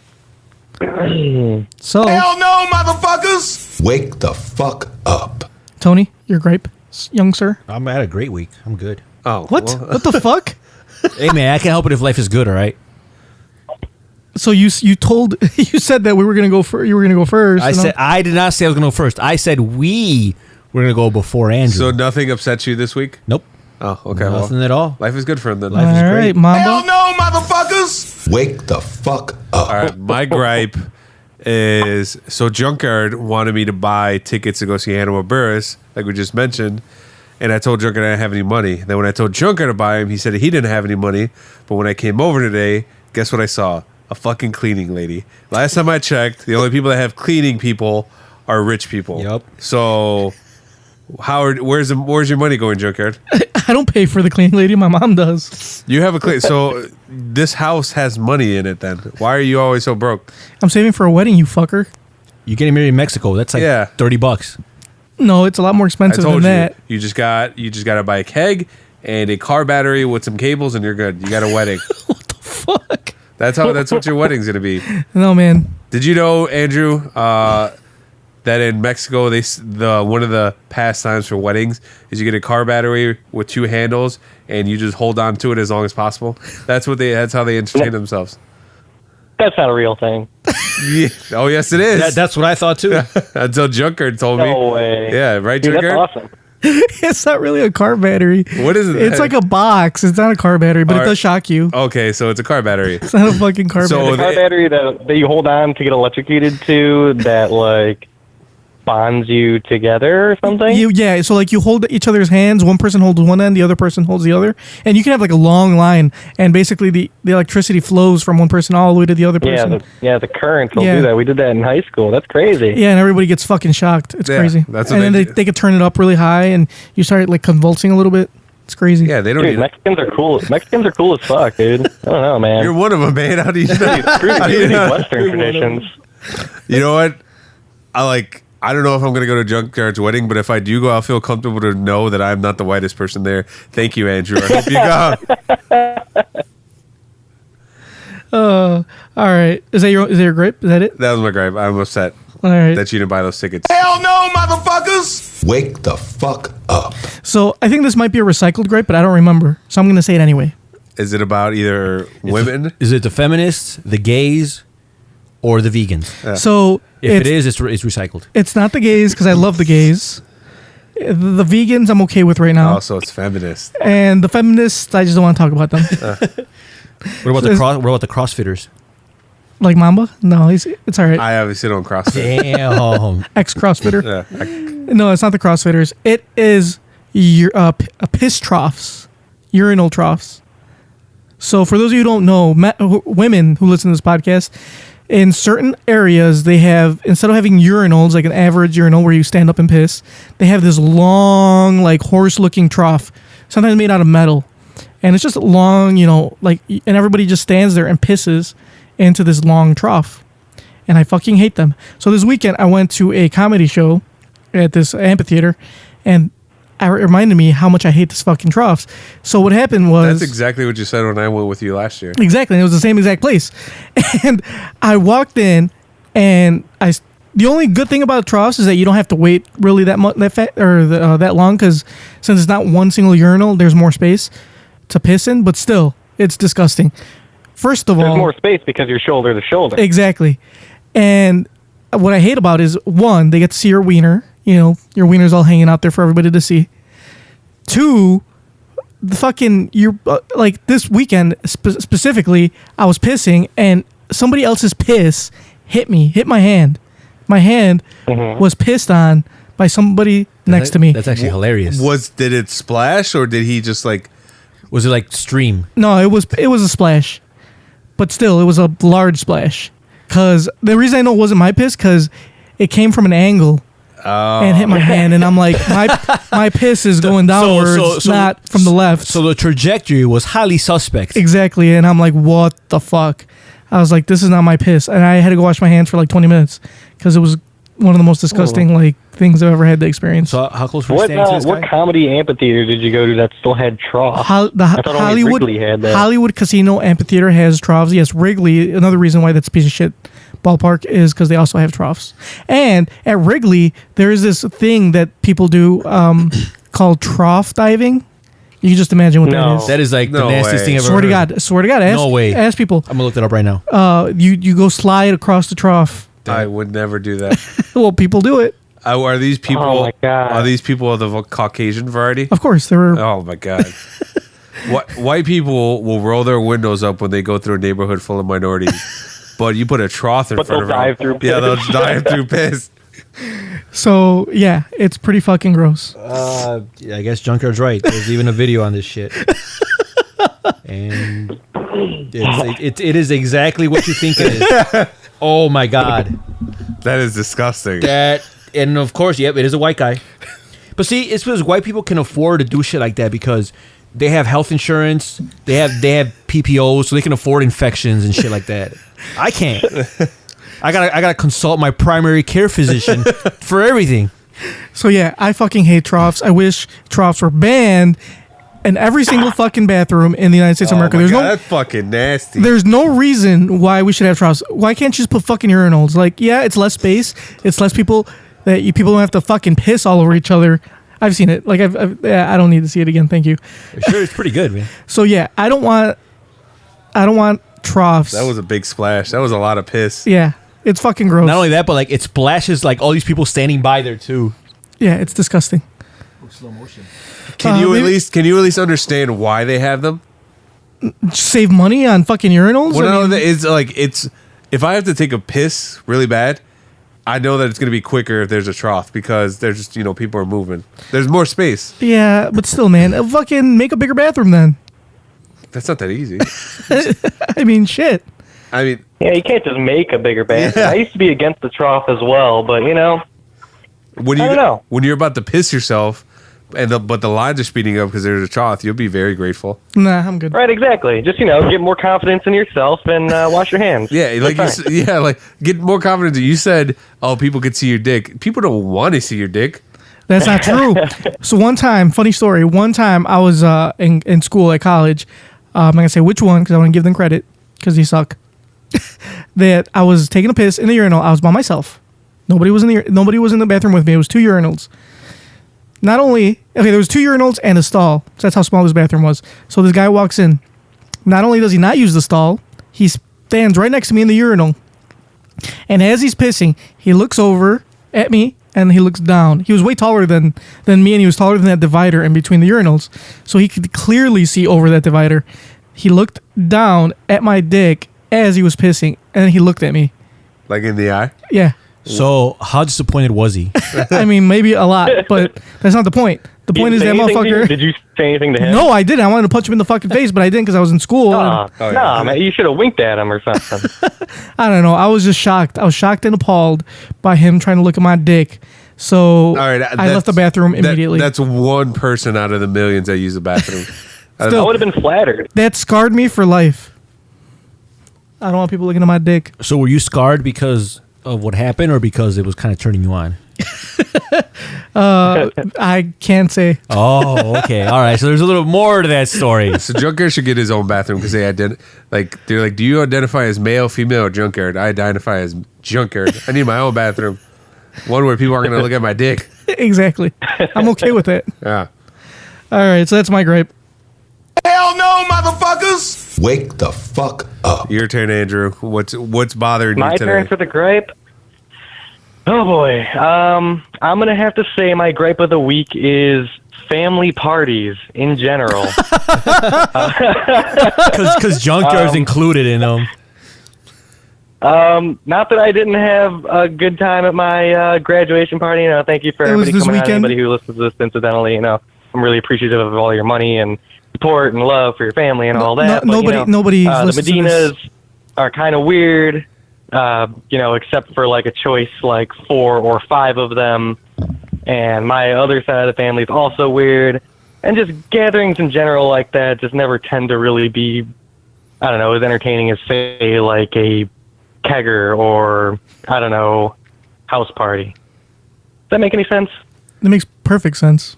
Speaker 2: So,
Speaker 7: Hell no, motherfuckers! Wake the fuck up.
Speaker 2: Tony, your gripe, young sir.
Speaker 3: I had a great week. I'm good.
Speaker 4: Oh,
Speaker 2: What?
Speaker 4: well,
Speaker 2: What the fuck?
Speaker 3: Hey man, I can't help it if life is good. All right.
Speaker 2: So you said that we were gonna go you were gonna go first.
Speaker 3: I did not say I was gonna go first. I said we were gonna go before Andrew.
Speaker 4: so nothing upsets you this week?
Speaker 3: Nope.
Speaker 4: Oh, okay.
Speaker 3: Nothing
Speaker 4: Well,
Speaker 3: at all.
Speaker 4: life is good for him then.
Speaker 3: Life is
Speaker 2: all
Speaker 3: great.
Speaker 2: right, Momba.
Speaker 7: Hell no, motherfuckers! Wake the fuck up.
Speaker 4: All right, my gripe is so Junkyard wanted me to buy tickets to go see Hannibal Buress, like we just mentioned, and I told Junkyard I didn't have any money. Then when I told Junkyard to buy him, he said he didn't have any money. But when I came over today, guess what I saw? A fucking cleaning lady. Last time I checked, the only people that have cleaning people are rich people.
Speaker 3: Yep.
Speaker 4: So, Howard, where's your money going, Junkyard?
Speaker 2: I don't pay for the cleaning lady. My mom does.
Speaker 4: You have a clean. So this house has money in it. Then why are you always so broke?
Speaker 2: I'm saving for a wedding, you fucker.
Speaker 3: You getting married in Mexico? That's like
Speaker 4: Yeah.
Speaker 3: $30.
Speaker 2: No, it's a lot more
Speaker 4: I
Speaker 2: expensive
Speaker 4: told
Speaker 2: than
Speaker 4: you.
Speaker 2: that.
Speaker 4: You just got to buy a keg and a car battery with some cables, and you're good. You got a wedding.
Speaker 2: Fuck.
Speaker 4: That's what your wedding's gonna be.
Speaker 2: No, man.
Speaker 4: Did you know, Andrew, that in Mexico one of the pastimes for weddings is you get a car battery with two handles and you just hold on to it as long as possible. That's how they entertain themselves.
Speaker 5: That's not a real thing.
Speaker 4: Yeah. Oh yes, it is.
Speaker 3: That's what I thought too.
Speaker 4: Until Junkyard told me.
Speaker 5: No way.
Speaker 4: Yeah, right,
Speaker 5: Dude, that's
Speaker 4: Junkyard?
Speaker 5: awesome.
Speaker 2: It's not really a car battery.
Speaker 4: What is it?
Speaker 2: It's like a box. It's not a car battery, but it
Speaker 4: Alright.
Speaker 2: does shock you.
Speaker 4: Okay, so it's a car battery.
Speaker 2: It's not a fucking car
Speaker 4: So
Speaker 2: battery.
Speaker 5: The car battery that you hold on to get electrocuted to that like bonds you together or something.
Speaker 2: So like you hold each other's hands. One person holds one end, the other person holds the other, and you can have like a long line, and basically the electricity flows from one person all the way to the other person.
Speaker 5: The currents will
Speaker 2: Yeah.
Speaker 5: do that. We did that in high school. That's crazy.
Speaker 2: Yeah, and everybody gets fucking shocked. It's
Speaker 4: Yeah,
Speaker 2: crazy.
Speaker 4: that's what
Speaker 2: and then
Speaker 4: they
Speaker 2: they,
Speaker 4: do.
Speaker 2: they could turn it up really high, and you start like convulsing a little bit. It's crazy.
Speaker 4: Yeah, they don't
Speaker 5: Dude,
Speaker 4: need it.
Speaker 5: Mexicans are cool. Mexicans are cool as fuck, dude. I don't know, man.
Speaker 4: You're one of them, man. How do you know?
Speaker 5: Screw
Speaker 4: How do you
Speaker 5: these
Speaker 4: know?
Speaker 5: Western traditions.
Speaker 4: You know what? I don't know if I'm going to go to Junkyard's wedding, but if I do go, I'll feel comfortable to know that I'm not the whitest person there. Thank you, Andrew. I hope you go.
Speaker 2: All right. Is that your gripe? Is that it?
Speaker 4: That was my gripe. I'm upset
Speaker 2: All right.
Speaker 4: that you didn't buy those tickets.
Speaker 7: Hell no, motherfuckers! Wake the fuck up.
Speaker 2: So I think this might be a recycled gripe, but I don't remember. So I'm going to say it anyway.
Speaker 4: Is it about either women?
Speaker 3: Is it the feminists, the gays, or the vegans?
Speaker 2: So
Speaker 3: If it is, it's recycled.
Speaker 2: it's not the gays because I love the gays. The vegans I'm okay with right now,
Speaker 4: Oh, so it's feminist.
Speaker 2: and the feminists I just don't want to talk about them.
Speaker 3: What about the CrossFitters?
Speaker 2: Like Momba? No, it's all right.
Speaker 4: I obviously don't CrossFit.
Speaker 3: Damn.
Speaker 2: Ex CrossFitter.
Speaker 4: Yeah.
Speaker 2: No, it's not the CrossFitters. It is your piss troughs, urinal troughs. So for those of you who don't know, women who listen to this podcast, in certain areas they have, instead of having urinals like an average urinal where you stand up and piss, they have this long like horse-looking trough, sometimes made out of metal, and it's just long, and everybody just stands there and pisses into this long trough, and I fucking hate them. So this weekend I went to a comedy show at this amphitheater, and it reminded me how much I hate this fucking troughs. So what happened was...
Speaker 4: That's exactly what you said when I went with you last year.
Speaker 2: Exactly. And it was the same exact place. And I walked in, and the only good thing about troughs is that you don't have to wait really that much, that long, because since it's not one single urinal, there's more space to piss in. But still, it's disgusting. First of all...
Speaker 5: There's more space because you're shoulder to shoulder.
Speaker 2: Exactly. And what I hate about is, one, they get to see your wiener. Your wiener's all hanging out there for everybody to see. Two, like this weekend specifically, I was pissing and somebody else's piss hit my hand. My hand was pissed on by somebody next to me.
Speaker 3: That's actually hilarious.
Speaker 4: Did it splash or did he just like?
Speaker 3: Was it like stream?
Speaker 2: No, it was a splash, but still, it was a large splash. Cause the reason I know it wasn't my piss, cause it came from an angle. And hit my hand, and I'm like, my piss is going downwards, not from the left.
Speaker 3: So the trajectory was highly suspect.
Speaker 2: Exactly, and I'm like, what the fuck? I was like, this is not my piss. And I had to go wash my hands for like 20 minutes because it was one of the most disgusting like things I've ever had to experience.
Speaker 3: So how close were you standing to this
Speaker 5: What
Speaker 3: guy?
Speaker 5: comedy amphitheater did you go to that still had troughs? I thought only
Speaker 2: Hollywood
Speaker 5: Wrigley had that.
Speaker 2: Hollywood Casino Amphitheater has troughs. Yes, Wrigley. Another reason why that's a piece of shit ballpark is because they also have troughs. And at Wrigley, there is this thing that people do called trough diving. You can just imagine what that is.
Speaker 3: That is like the
Speaker 4: No
Speaker 3: nastiest
Speaker 4: way.
Speaker 3: thing I've ever
Speaker 2: Swear to
Speaker 3: heard.
Speaker 2: God. Swear to God. Ask,
Speaker 3: No way.
Speaker 2: Ask people.
Speaker 3: I'm gonna look that up right now.
Speaker 2: You go slide across the trough.
Speaker 4: I would never do that.
Speaker 2: Well, people do it.
Speaker 4: Are these people?
Speaker 5: Oh my God.
Speaker 4: Are these people of the Caucasian variety?
Speaker 2: Of course, there were.
Speaker 4: Oh my God. White people will roll their windows up when they go through a neighborhood full of minorities, but you put a trough in
Speaker 5: But
Speaker 4: front of
Speaker 5: they'll
Speaker 4: them.
Speaker 5: dive through
Speaker 4: Yeah, they'll
Speaker 5: piss.
Speaker 4: dive through piss.
Speaker 2: So yeah, it's pretty fucking gross.
Speaker 3: Yeah, I guess Junkyard's right. There's even a video on this shit. And it is exactly what you think it is. Oh my God.
Speaker 4: That is disgusting.
Speaker 3: And of course, yep, it is a white guy. But see, it's because white people can afford to do shit like that because they have health insurance, they have PPOs, so they can afford infections and shit like that. I can't. I gotta consult my primary care physician for everything.
Speaker 2: So yeah, I fucking hate troughs. I wish troughs were banned in every single fucking bathroom in the United States of America.
Speaker 4: Oh my
Speaker 2: There's
Speaker 4: God,
Speaker 2: no
Speaker 4: that's fucking nasty.
Speaker 2: There's no reason why we should have troughs. Why can't you just put fucking urinals? Like, yeah, it's less space. It's less people people don't have to fucking piss all over each other. I've seen it. Like, I don't need to see it again. Thank you.
Speaker 3: Sure, it's pretty good, man.
Speaker 2: So yeah, I don't want troughs.
Speaker 4: That was a big splash. That was a lot of piss.
Speaker 2: Yeah, it's fucking gross.
Speaker 3: Not only that, but like it splashes like all these people standing by there too.
Speaker 2: Yeah, it's disgusting.
Speaker 4: Can you
Speaker 2: maybe-
Speaker 4: at least understand why they have them?
Speaker 2: Save money on fucking urinals.
Speaker 4: Well,
Speaker 2: I
Speaker 4: no,
Speaker 2: mean,
Speaker 4: it's if I have to take a piss really bad, I know that it's going to be quicker if there's a trough because there's just people are moving. There's more space.
Speaker 2: yeah, but still, man, fucking make a bigger bathroom then.
Speaker 4: That's not that easy.
Speaker 2: I mean, shit.
Speaker 4: I mean,
Speaker 5: Yeah, you can't just make a bigger bathroom.
Speaker 4: Yeah.
Speaker 5: I used to be against the trough as well, but
Speaker 4: when
Speaker 5: I don't know.
Speaker 4: when you're about to piss yourself, but the lines are speeding up because there's a trough, you'll be very grateful.
Speaker 2: Nah, I'm good.
Speaker 5: right, exactly. Just get more confidence in yourself and wash your hands.
Speaker 4: Yeah, like
Speaker 5: That's fine.
Speaker 4: like get more confidence. You said, "Oh, people could see your dick." People don't want to see your dick.
Speaker 2: That's not true. So one time, funny story. One time I was in school at college. I'm not gonna say which one because I want to give them credit because they suck. That I was taking a piss in the urinal. I was by myself. Nobody was in the bathroom with me. It was 2 urinals. Not only there was 2 urinals and a stall. So that's how small this bathroom was. So this guy walks in. Not only does he not use the stall, he stands right next to me in the urinal. And as he's pissing, he looks over at me and he looks down. He was way taller than me, and he was taller than that divider in between the urinals. So he could clearly see over that divider. He looked down at my dick as he was pissing, and he looked at me.
Speaker 4: Like in the eye.
Speaker 2: Yeah.
Speaker 3: So how disappointed was he?
Speaker 2: I mean, maybe a lot, but that's not the point. The point is that motherfucker.
Speaker 5: Did you say anything to him?
Speaker 2: No, I didn't. I wanted to punch him in the fucking face, but I didn't because I was in school.
Speaker 5: Nah,
Speaker 2: and
Speaker 5: nah, man, you should have winked at him or something.
Speaker 2: I don't know. I was just shocked. I was shocked and appalled by him trying to look at my dick. So
Speaker 4: All right,
Speaker 2: I left the bathroom immediately.
Speaker 4: That's one person out of the millions that use the bathroom.
Speaker 5: I would have been flattered.
Speaker 2: That scarred me for life. I don't want people looking at my dick.
Speaker 3: So were you scarred because of what happened, or because it was kind of turning you on?
Speaker 2: I can't say.
Speaker 3: Oh, okay, all right. So there's a little more to that story.
Speaker 4: So Junkyard should get his own bathroom because they're like, do you identify as male, female, or Junkyard? I identify as Junkyard. I need my own bathroom. One where people aren't going to look at my dick.
Speaker 2: Exactly. I'm okay with it.
Speaker 4: Yeah.
Speaker 2: All right, so that's my gripe.
Speaker 7: Hell no, motherfuckers! Wake the fuck up.
Speaker 4: Your turn, Andrew. What's bothering you
Speaker 5: My
Speaker 4: today?
Speaker 5: turn for the gripe. Oh boy, I'm gonna have to say my gripe of the week is family parties in general.
Speaker 3: Because Junkyard's included in them.
Speaker 5: Not that I didn't have a good time at my graduation party. Thank you for
Speaker 2: It was
Speaker 5: everybody
Speaker 2: this
Speaker 5: coming out.
Speaker 2: weekend?
Speaker 5: Anybody who listens to this incidentally, I'm really appreciative of all your money and support and love for your family and all that.
Speaker 2: No, nobody
Speaker 5: the
Speaker 2: listens to this.
Speaker 5: Medinas are kind of weird. Except for like a choice like 4 or 5 of them. And my other side of the family is also weird. And just gatherings in general like that just never tend to really be I don't know, as entertaining as, say, like a kegger or, I don't know, house party. Does that make any sense?
Speaker 2: That makes perfect sense.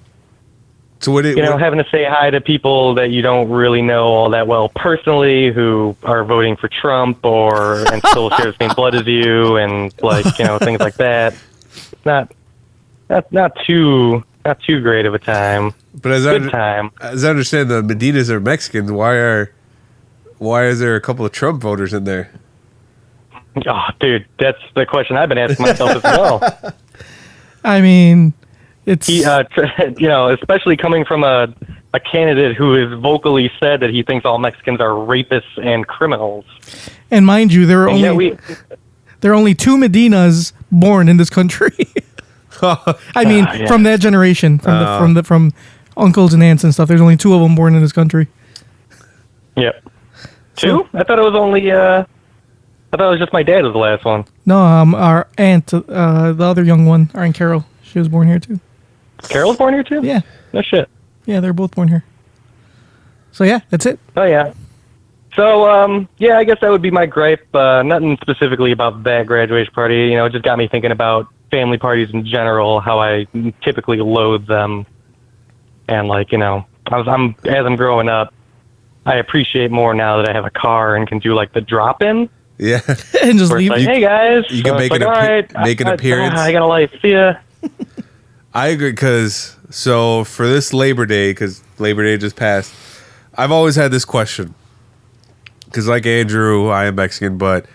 Speaker 4: So
Speaker 5: having to say hi to people that you don't really know all that well personally, who are voting for Trump and still share the same blood as you, and things like that. Not too great of a time.
Speaker 4: But as I understand, the Medinas are Mexicans. Why is there a couple of Trump voters in there?
Speaker 5: Oh, dude, that's the question I've been asking myself as well.
Speaker 2: I mean, it's
Speaker 5: especially coming from a candidate who has vocally said that he thinks all Mexicans are rapists and criminals.
Speaker 2: And mind you, there are only two Medinas born in this country. I mean, from that generation, from uncles and aunts and stuff. There's only two of them born in this country.
Speaker 5: Yep. Two? I thought it was only. I thought it was just my dad was the last one.
Speaker 2: No, our aunt, the other young one, our Aunt Carol, she was born here too.
Speaker 5: Carol's born here too?
Speaker 2: Yeah.
Speaker 5: No shit.
Speaker 2: Yeah, they're both born here. So yeah, that's it.
Speaker 5: Oh yeah. So I guess that would be my gripe. Nothing specifically about that graduation party. It just got me thinking about family parties in general, how I typically loathe them, and as I'm growing up, I appreciate more now that I have a car and can do the drop-in.
Speaker 4: Yeah,
Speaker 2: and just leave.
Speaker 5: Hey guys,
Speaker 4: you can make an appearance.
Speaker 5: I got a life. See ya.
Speaker 4: I agree because for this Labor Day, because Labor Day just passed, I've always had this question. Because like Andrew, I am Mexican, but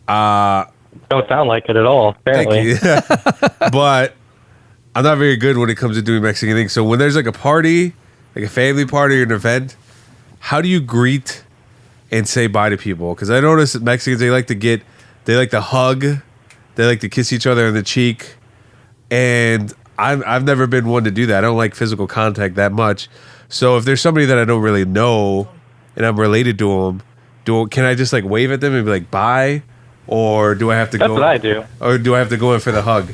Speaker 5: don't sound like it at all. Apparently,
Speaker 4: thank you. But I'm not very good when it comes to doing Mexican things. So when there's a party, like a family party or an event, how do you greet and say bye to people? Because I notice that Mexicans, they like to hug, they like to kiss each other on the cheek, and I've never been one to do that. I don't like physical contact that much. So if there's somebody that I don't really know and I'm related to them, can I just wave at them and be like bye, or do I have to go?
Speaker 5: That's what I do.
Speaker 4: Or do I have to go in for the hug?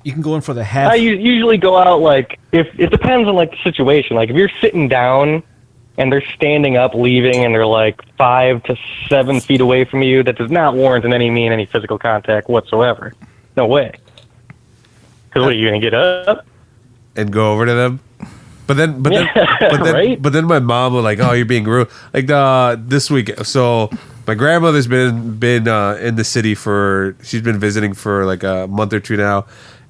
Speaker 3: You can go in for the half.
Speaker 5: I usually go out if it depends on the situation. If you're sitting down and they're standing up, leaving, and they're 5 to 7 feet away from you, that does not warrant in any physical contact whatsoever. No way. Because what are you gonna get up
Speaker 4: and go over to them? But then,
Speaker 5: right?
Speaker 4: But then my mom was like, "Oh, you're being rude." This week, so my grandmother's been in the city she's been visiting for a month or two now,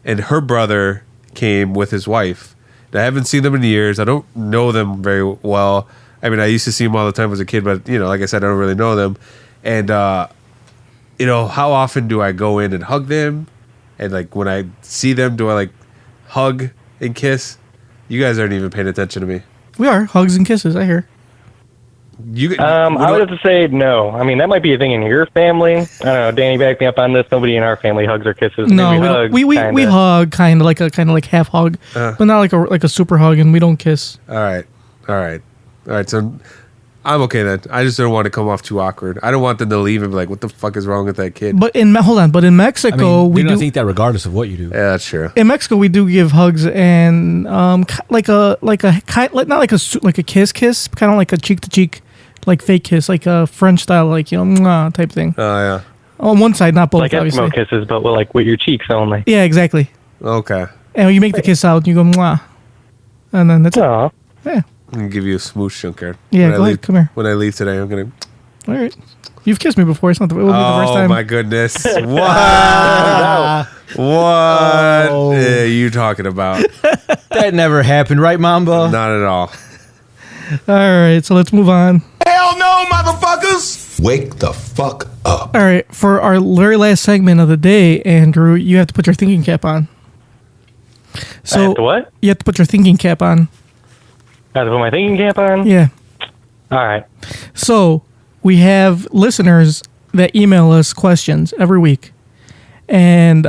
Speaker 4: and her brother came with his wife. And I haven't seen them in years. I don't know them very well. I mean, I used to see them all the time as a kid, but like I said, I don't really know them. And how often do I go in and hug them? And when I see them, do I hug and kiss? You guys aren't even paying attention to me.
Speaker 2: We are hugs and kisses. I hear.
Speaker 5: I would have to say no. I mean, that might be a thing in your family. I don't know. Danny, back me up on this. Nobody in our family hugs or kisses.
Speaker 2: No, we hug kind of half hug, but not like a super hug, and we don't kiss.
Speaker 4: All right. So I'm okay then. I just don't want to come off too awkward. I don't want them to leave and be like, "What the fuck is wrong with that kid?"
Speaker 2: But in Mexico, we
Speaker 3: don't
Speaker 2: do
Speaker 3: think that regardless of what you do.
Speaker 4: Yeah, that's true.
Speaker 2: In Mexico, we do give hugs and not like a kiss, kind of like a cheek to cheek, fake kiss, like a French style, mwah type thing.
Speaker 4: Oh yeah.
Speaker 2: On one side, not both.
Speaker 5: Like
Speaker 2: obviously.
Speaker 5: Eskimo kisses, but with your cheeks only.
Speaker 2: Yeah, exactly.
Speaker 4: Okay.
Speaker 2: And you make the kiss out, and you go mwah, and then that's it. Yeah.
Speaker 4: I'm gonna give you a smooch, Junkyard.
Speaker 2: Yeah, go ahead. Come here.
Speaker 4: When I leave today, I'm gonna.
Speaker 2: All right. You've kissed me before. It won't be the first time.
Speaker 4: Oh my goodness! What? What are you talking about?
Speaker 3: That never happened, right, Momba?
Speaker 4: Not at all.
Speaker 2: All right, so let's move on.
Speaker 7: Hell no, motherfuckers! Wake the fuck up.
Speaker 2: All right, for our very last segment of the day, Andrew, you have to put your thinking cap on. So
Speaker 5: I have to what?
Speaker 2: You have to put your thinking cap on.
Speaker 5: I have to put my thinking cap on?
Speaker 2: Yeah.
Speaker 5: All right.
Speaker 2: So we have listeners that email us questions every week, and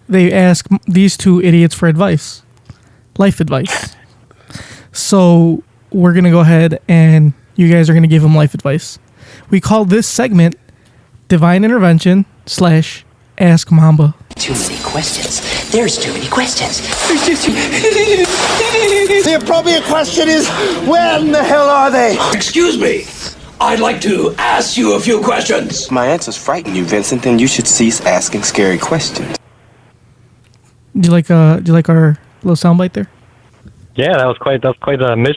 Speaker 2: they ask these two idiots for advice, life advice. So we're going to go ahead and you guys are going to give them life advice. We call this segment Divine Intervention / Ask Momba.
Speaker 9: Too many questions. There's too many questions.
Speaker 6: The appropriate question is, where in the hell are they?
Speaker 7: Excuse me.
Speaker 9: I'd like to ask you a few questions.
Speaker 10: If my answers frighten you, Vincent, then you should cease asking scary questions.
Speaker 2: Do you like our little soundbite there?
Speaker 5: Yeah, that was quite a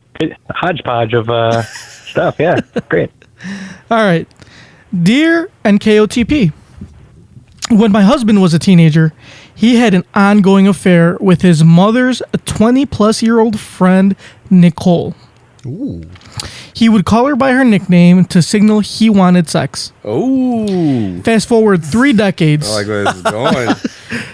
Speaker 5: hodgepodge of stuff. Yeah, great.
Speaker 2: All right. Dear NKOTP, when my husband was a teenager, he had an ongoing affair with his mother's 20-plus-year-old friend, Nicole.
Speaker 3: Ooh.
Speaker 2: He would call her by her nickname to signal he wanted sex.
Speaker 4: Oh.
Speaker 2: Fast forward 3 decades.
Speaker 4: I like where this is going.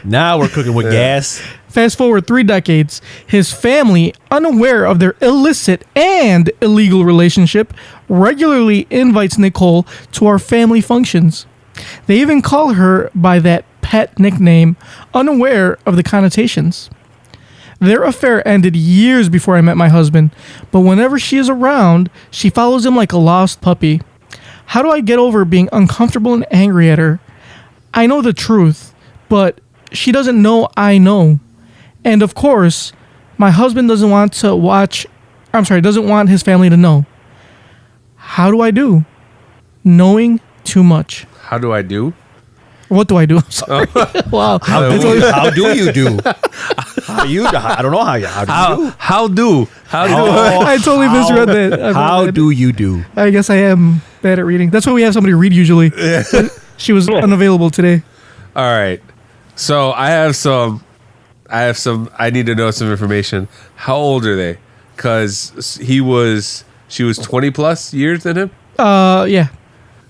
Speaker 3: Now we're cooking with gas.
Speaker 2: Fast forward 3 decades, his family, unaware of their illicit and illegal relationship, regularly invites Nicole to our family functions. They even call her by that pet nickname, unaware of the connotations. Their affair ended years before I met my husband, but whenever she is around, she follows him like a lost puppy. How do I get over being uncomfortable and angry at her? I know the truth, but she doesn't know I know. And of course, my husband doesn't want his family to know. How do I do? Knowing too much.
Speaker 4: How do I do?
Speaker 2: What do I do? I'm sorry. Wow.
Speaker 3: How do you do? I don't know how do you do?
Speaker 2: I totally misread that.
Speaker 3: How do you do?
Speaker 2: I guess I am bad at reading. That's why we have somebody read usually. She was unavailable today.
Speaker 4: All right. So I need to know some information. How old are they? Because she was 20 plus years than him?
Speaker 2: Yeah.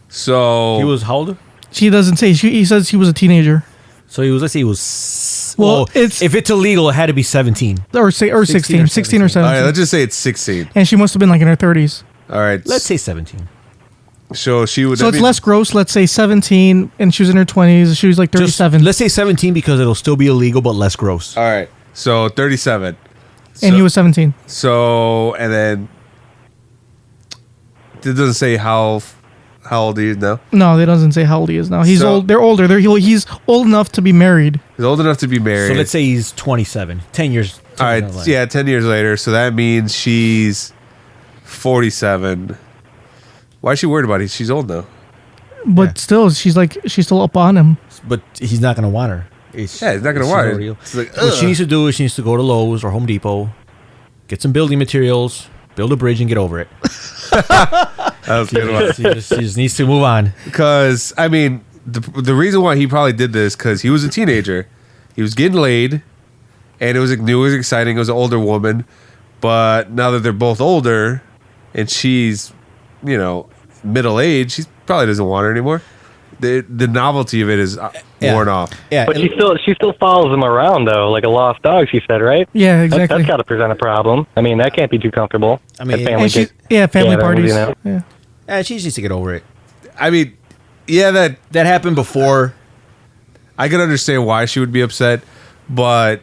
Speaker 4: So
Speaker 3: He was how old?
Speaker 2: She doesn't say. He says he was a teenager.
Speaker 3: So let's say he was.
Speaker 2: Well, it's
Speaker 3: if it's illegal, it had to be 17.
Speaker 2: or 16 or 17.
Speaker 4: all right, let's just say it's 16.
Speaker 2: And she must have been like in her 30s.
Speaker 4: All right.
Speaker 3: Let's say 17.
Speaker 4: So she would.
Speaker 2: So it's less gross. Let's say 17, and she was in her 20s. She was like 37,
Speaker 3: Let's say 17 because it'll still be illegal, but less gross.
Speaker 4: All right. So 37.
Speaker 2: and he was 17.
Speaker 4: So and then it doesn't say how old he is now.
Speaker 2: No, it doesn't say how old he is now. He's
Speaker 4: So-
Speaker 2: old. They're older. He's old enough to be married.
Speaker 4: He's old enough to be married.
Speaker 3: So let's say he's 27. 10 years.
Speaker 4: All right. Yeah, 10 years later. So that means she's 47. Why is she worried about it? She's old now.
Speaker 2: But still, she's still up on him.
Speaker 3: But he's not going to want her.
Speaker 4: He's not going to want her. It's like,
Speaker 3: What she needs to do is she needs to go to Lowe's or Home Depot, get some building materials, build a bridge, and get over it.
Speaker 4: That was a good one.
Speaker 3: She just needs to move on.
Speaker 4: Because, I mean, the reason why he probably did this, because he was a teenager. He was getting laid, and it was new, it was exciting. It was an older woman. But now that they're both older, and she's, middle-aged, she probably doesn't want her anymore. The novelty of it is worn off.
Speaker 3: Yeah,
Speaker 5: But she still follows him around though, like a lost dog. She said, right?
Speaker 2: Yeah, exactly.
Speaker 5: That's got to present a problem. I mean, that can't be too comfortable.
Speaker 3: I mean,
Speaker 5: At family
Speaker 2: And
Speaker 5: get-
Speaker 2: family
Speaker 5: gatherings,
Speaker 2: parties.
Speaker 5: you know?
Speaker 2: Yeah.
Speaker 3: she just needs to get over it.
Speaker 4: I mean, yeah, that
Speaker 3: happened before.
Speaker 4: I can understand why she would be upset, but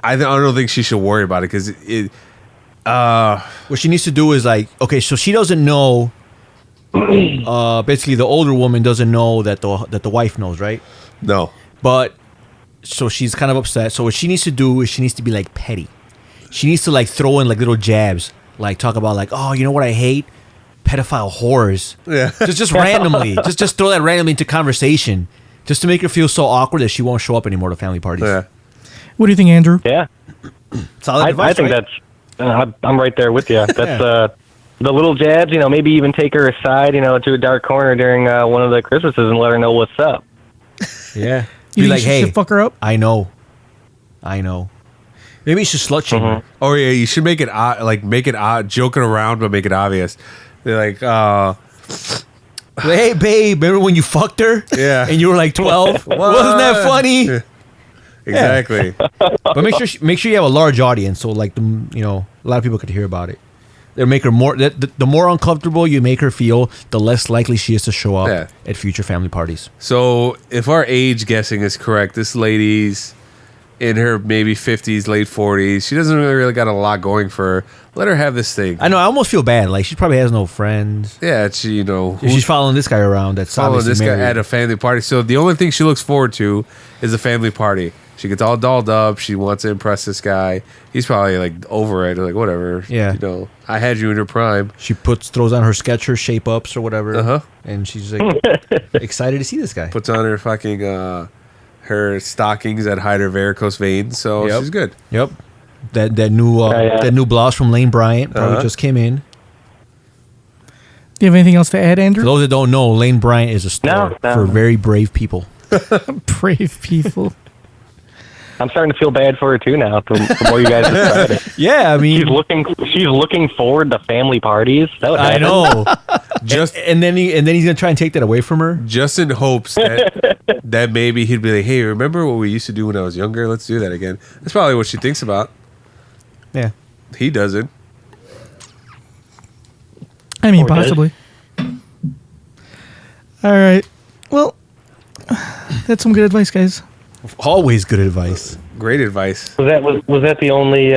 Speaker 4: I don't think she should worry about it because
Speaker 3: what she needs to do is okay, so she doesn't know. Basically, the older woman doesn't know that the wife knows, right?
Speaker 4: No.
Speaker 3: But so she's kind of upset. So what she needs to do is she needs to be petty. She needs to throw in little jabs, talk about oh, you know what I hate? Pedophile whores.
Speaker 4: Yeah.
Speaker 3: Just randomly, just throw that randomly into conversation, just to make her feel so awkward that she won't show up anymore to family parties.
Speaker 4: Yeah.
Speaker 2: What do you think, Andrew?
Speaker 5: Yeah.
Speaker 3: Solid advice,
Speaker 5: I think
Speaker 3: right?
Speaker 5: that's. I'm right there with you. That's the little jabs. Maybe even take her aside, to a dark corner during one of the Christmases and let her know what's up.
Speaker 3: Yeah.
Speaker 2: You
Speaker 3: Be
Speaker 2: think she
Speaker 3: hey,
Speaker 2: should fuck her up?
Speaker 3: I know. Maybe you should slut shame her.
Speaker 4: Oh yeah, you should make it make it joking around, but make it obvious. They're like,
Speaker 3: Hey, babe, remember when you fucked her?
Speaker 4: Yeah.
Speaker 3: And you were 12? Wasn't that funny?
Speaker 4: Yeah. Exactly.
Speaker 3: But make sure you have a large audience, so a lot of people could hear about it. They'll make her more. The more uncomfortable you make her feel, the less likely she is to show up at future family parties.
Speaker 4: So if our age guessing is correct, this lady's in her maybe 50s, late 40s. She doesn't really got a lot going for her. Let her have this thing.
Speaker 3: I know. I almost feel bad. Like, she probably has no friends.
Speaker 4: Yeah,
Speaker 3: She's following this guy around. That's
Speaker 4: following
Speaker 3: obviously
Speaker 4: this
Speaker 3: married.
Speaker 4: guy at a family party. So the only thing she looks forward to is a family party. She gets all dolled up. She wants to impress this guy. He's probably like over it. Like, whatever.
Speaker 3: Yeah.
Speaker 4: I had you in your prime.
Speaker 3: She throws on her Skechers shape ups or whatever. And she's like excited to see this guy.
Speaker 4: Puts on her fucking her stockings that hide her varicose veins. So she's good.
Speaker 3: Yep. That new blouse from Lane Bryant probably just came in.
Speaker 2: Do you have anything else to add, Andrew?
Speaker 3: For those that don't know, Lane Bryant is a store for very brave people.
Speaker 2: Brave people.
Speaker 5: I'm starting to feel bad for her too now. The more you guys describe it.
Speaker 3: Yeah, I mean,
Speaker 5: she's looking forward to family parties. That would happen.
Speaker 3: I know. and then he's gonna try and take that away from her,
Speaker 4: just in hopes that maybe he'd be like, "Hey, remember what we used to do when I was younger? Let's do that again." That's probably what she thinks about.
Speaker 3: Yeah,
Speaker 4: he doesn't.
Speaker 2: I mean, possibly. All right. Well, that's some good advice, guys.
Speaker 3: Always good advice.
Speaker 4: Great advice.
Speaker 5: Was that the only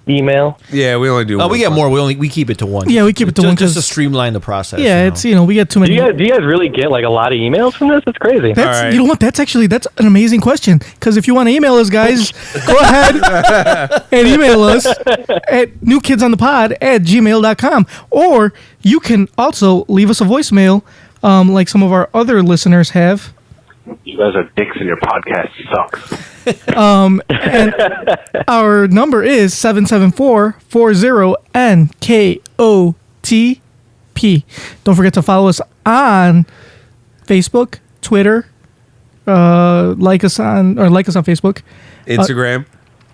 Speaker 5: email?
Speaker 4: Yeah, we only do.
Speaker 3: We get more. We keep it to one.
Speaker 2: Yeah, we keep it to one
Speaker 3: just to streamline the process.
Speaker 2: Yeah, it's we get too many.
Speaker 5: Do you guys really get like a lot of emails from this? That's crazy.
Speaker 2: You know what? That's an amazing question. Because if you want to email us, guys, go ahead and email us at newkidsonthepod@gmail.com, or you can also leave us a voicemail, like some of our other listeners have.
Speaker 11: You guys are dicks and your podcast sucks.
Speaker 2: And our number is 774-40-NKOTP. Don't forget to follow us on Facebook, Twitter, like us on Facebook,
Speaker 4: Instagram.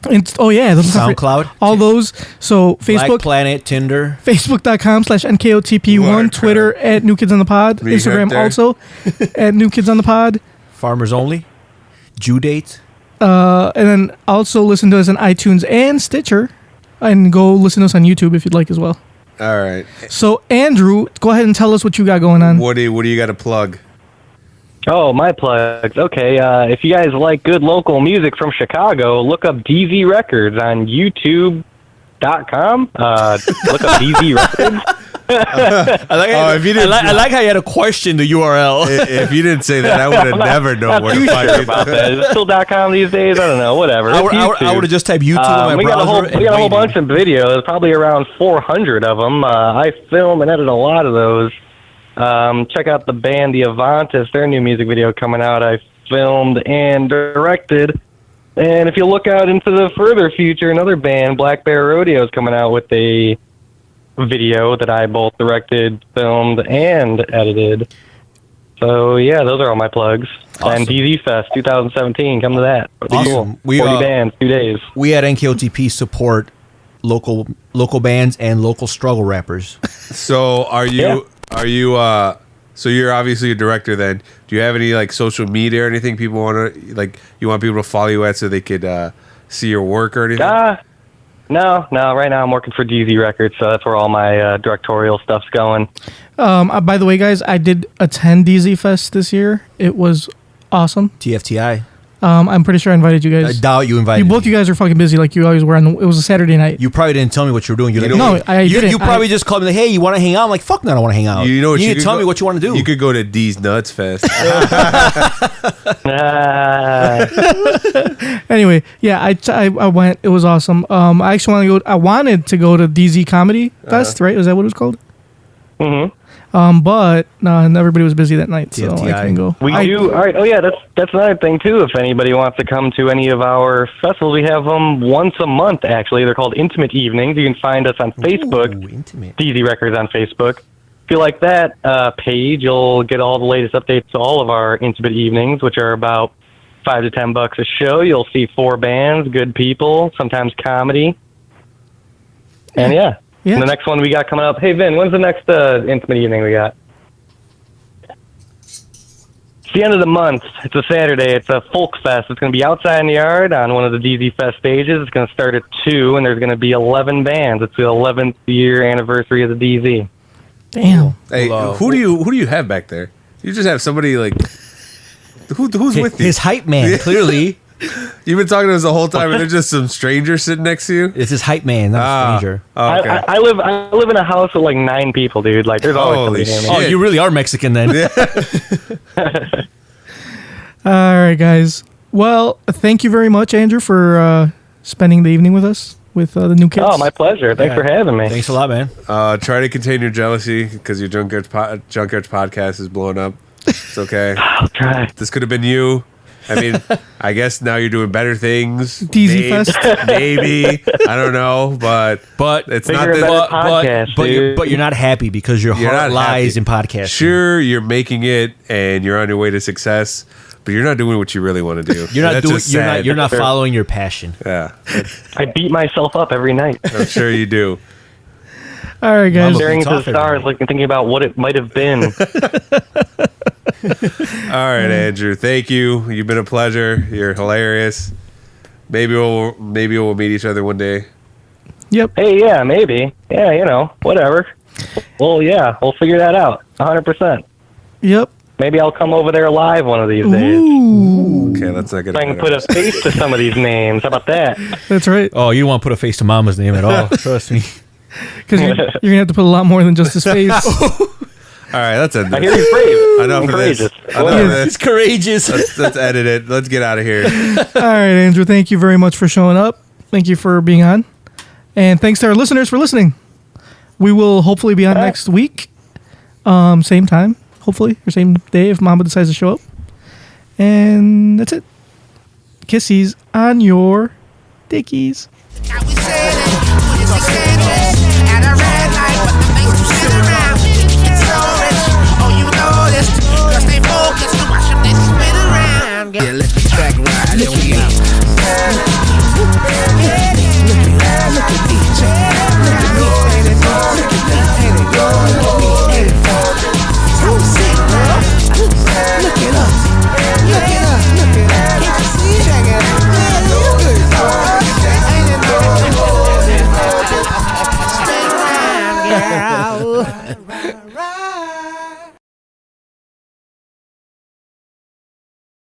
Speaker 3: SoundCloud.
Speaker 2: All those. So Facebook,
Speaker 3: Black Planet, Tinder,
Speaker 2: Facebook.com/NKOTP1, Twitter at New Kids on the Pod, Instagram also at New Kids on the Pod.
Speaker 3: Farmers Only, Due Date.
Speaker 2: And then also listen to us on iTunes and Stitcher, and go listen to us on YouTube if you'd like as well.
Speaker 4: All right.
Speaker 2: So Andrew, go ahead and tell us what you got going on.
Speaker 4: What do you got to plug?
Speaker 5: Oh, my plugs. Okay, if you guys like good local music from Chicago, look up DZ Records on YouTube.com. Look up DZ Records.
Speaker 3: I like how you had to question the URL.
Speaker 4: If you didn't say that, I would have never known where to find it.
Speaker 5: About that. Is it still .com these days? I don't know. Whatever.
Speaker 3: I would have just typed YouTube in my browser.
Speaker 5: We got a whole bunch of videos, probably around 400 of them. I film and edit a lot of those. Check out the band The Avantis, their new music video coming out. I filmed and directed. And if you look out into the further future, another band, Black Bear Rodeo, is coming out with a video that I both directed, filmed, and edited. So, yeah, those are all my plugs. Awesome. And DZ Fest 2017, come to that.
Speaker 3: Awesome.
Speaker 5: Cool. 40 bands, 2 days.
Speaker 3: We at NKOTP support local bands and local struggle rappers.
Speaker 4: So, so you're obviously a director then. Do you have any like social media or anything people want to you want people to follow you at so they could see your work or anything?
Speaker 5: No. Right now I'm working for DZ Records, so that's where all my directorial stuff's going.
Speaker 2: By the way, guys, I did attend DZ Fest this year. It was awesome.
Speaker 3: TFTI.
Speaker 2: I'm pretty sure I invited you guys.
Speaker 3: I doubt you invited me.
Speaker 2: You guys are fucking busy like you always were. It was a Saturday night.
Speaker 3: You probably didn't tell me what you were doing.
Speaker 2: I didn't.
Speaker 3: You probably just called me like, hey, you want to hang out? I'm like, fuck no, I don't want to hang out. You need to tell me what you want to do.
Speaker 4: You could go to D's Nuts Fest.
Speaker 2: Anyway, yeah, I went. It was awesome. I actually wanted to go to DZ Comedy Fest, right? Is that what it was called?
Speaker 5: Mm-hmm.
Speaker 2: But everybody was busy that night, so I couldn't go.
Speaker 5: We do. All right. Oh yeah, that's another thing too. If anybody wants to come to any of our festivals, we have them once a month. Actually, they're called Intimate Evenings. You can find us on Facebook.
Speaker 3: Intimate.
Speaker 5: DZ Records on Facebook. If you like that page, you'll get all the latest updates to all of our Intimate Evenings, which are about $5 to $10 a show. You'll see 4 bands, good people, sometimes comedy, and yeah. And the next one we got coming up. Hey, Vin, when's the next Intimate Evening we got? It's the end of the month. It's a Saturday. It's a folk fest. It's going to be outside in the yard on one of the DZ Fest stages. It's going to start at 2, and there's going to be 11 bands. It's the 11th year anniversary of the DZ.
Speaker 2: Damn.
Speaker 4: Hey, who do you have back there? You just have somebody like who's with you?
Speaker 3: His hype man, clearly.
Speaker 4: You've been talking to us the whole time, and there's just some stranger sitting next to you.
Speaker 3: It's his hype man, not a stranger.
Speaker 4: Oh, okay.
Speaker 5: I live in a house with like 9 people, dude. Like, there's always
Speaker 4: Holy
Speaker 5: somebody near me.
Speaker 3: Oh, you really are Mexican then.
Speaker 2: All right, guys. Well, thank you very much, Andrew, for spending the evening with us with the new kids.
Speaker 5: Oh, my pleasure. Thanks for having me.
Speaker 3: Thanks a lot, man.
Speaker 4: Try to contain your jealousy because your Junkyard's podcast is blowing up. It's okay.
Speaker 5: I'll try.
Speaker 4: This could have been you. I mean, I guess now you're doing better things.
Speaker 2: DZ Fest.
Speaker 4: Maybe. I don't know, but it's not
Speaker 5: Bigger,
Speaker 4: that.
Speaker 5: better podcast,
Speaker 3: But you're not happy because your
Speaker 4: You're
Speaker 3: heart
Speaker 4: not
Speaker 3: lies
Speaker 4: happy.
Speaker 3: in podcasting.
Speaker 4: Sure, you're making it and you're on your way to success, but you're not doing what you really want to do.
Speaker 3: You're not
Speaker 4: That's
Speaker 3: doing.
Speaker 4: just
Speaker 3: You're not.
Speaker 4: sad.
Speaker 3: You're not following your passion.
Speaker 4: Yeah,
Speaker 5: I beat myself up every night.
Speaker 4: I'm sure you do.
Speaker 2: All right, guys.
Speaker 5: Staring into the
Speaker 3: Tough,
Speaker 5: stars, like thinking about what it might have been.
Speaker 4: All right, Andrew. Thank you. You've been a pleasure. You're hilarious. Maybe we'll meet each other one day.
Speaker 2: Yep.
Speaker 5: Hey, yeah, maybe. Yeah, whatever. Well, yeah, we'll figure that out. 100%.
Speaker 2: Yep.
Speaker 5: Maybe I'll come over there live one of these days.
Speaker 2: Ooh.
Speaker 4: Okay, that's not good.
Speaker 5: So I can put a face to some of these names. How about that?
Speaker 2: That's right.
Speaker 3: Oh, you don't want to put a face to Mama's name at all. Trust me.
Speaker 2: Because you're going to have to put a lot more than just his face.
Speaker 4: All right, let's end this.
Speaker 5: I hear he's brave.
Speaker 4: Enough
Speaker 5: I'm
Speaker 4: of this.
Speaker 5: courageous.
Speaker 4: Enough of this.
Speaker 3: It's courageous.
Speaker 4: Let's edit it. Let's get out of here.
Speaker 2: All right, Andrew, thank you very much for showing up. Thank you for being on. And thanks to our listeners for listening. We will hopefully be on next week. Same time, hopefully, or same day if Mama decides to show up. And that's it. Kissies on your dickies.
Speaker 9: Yeah, let the track ride and we out. Check it out.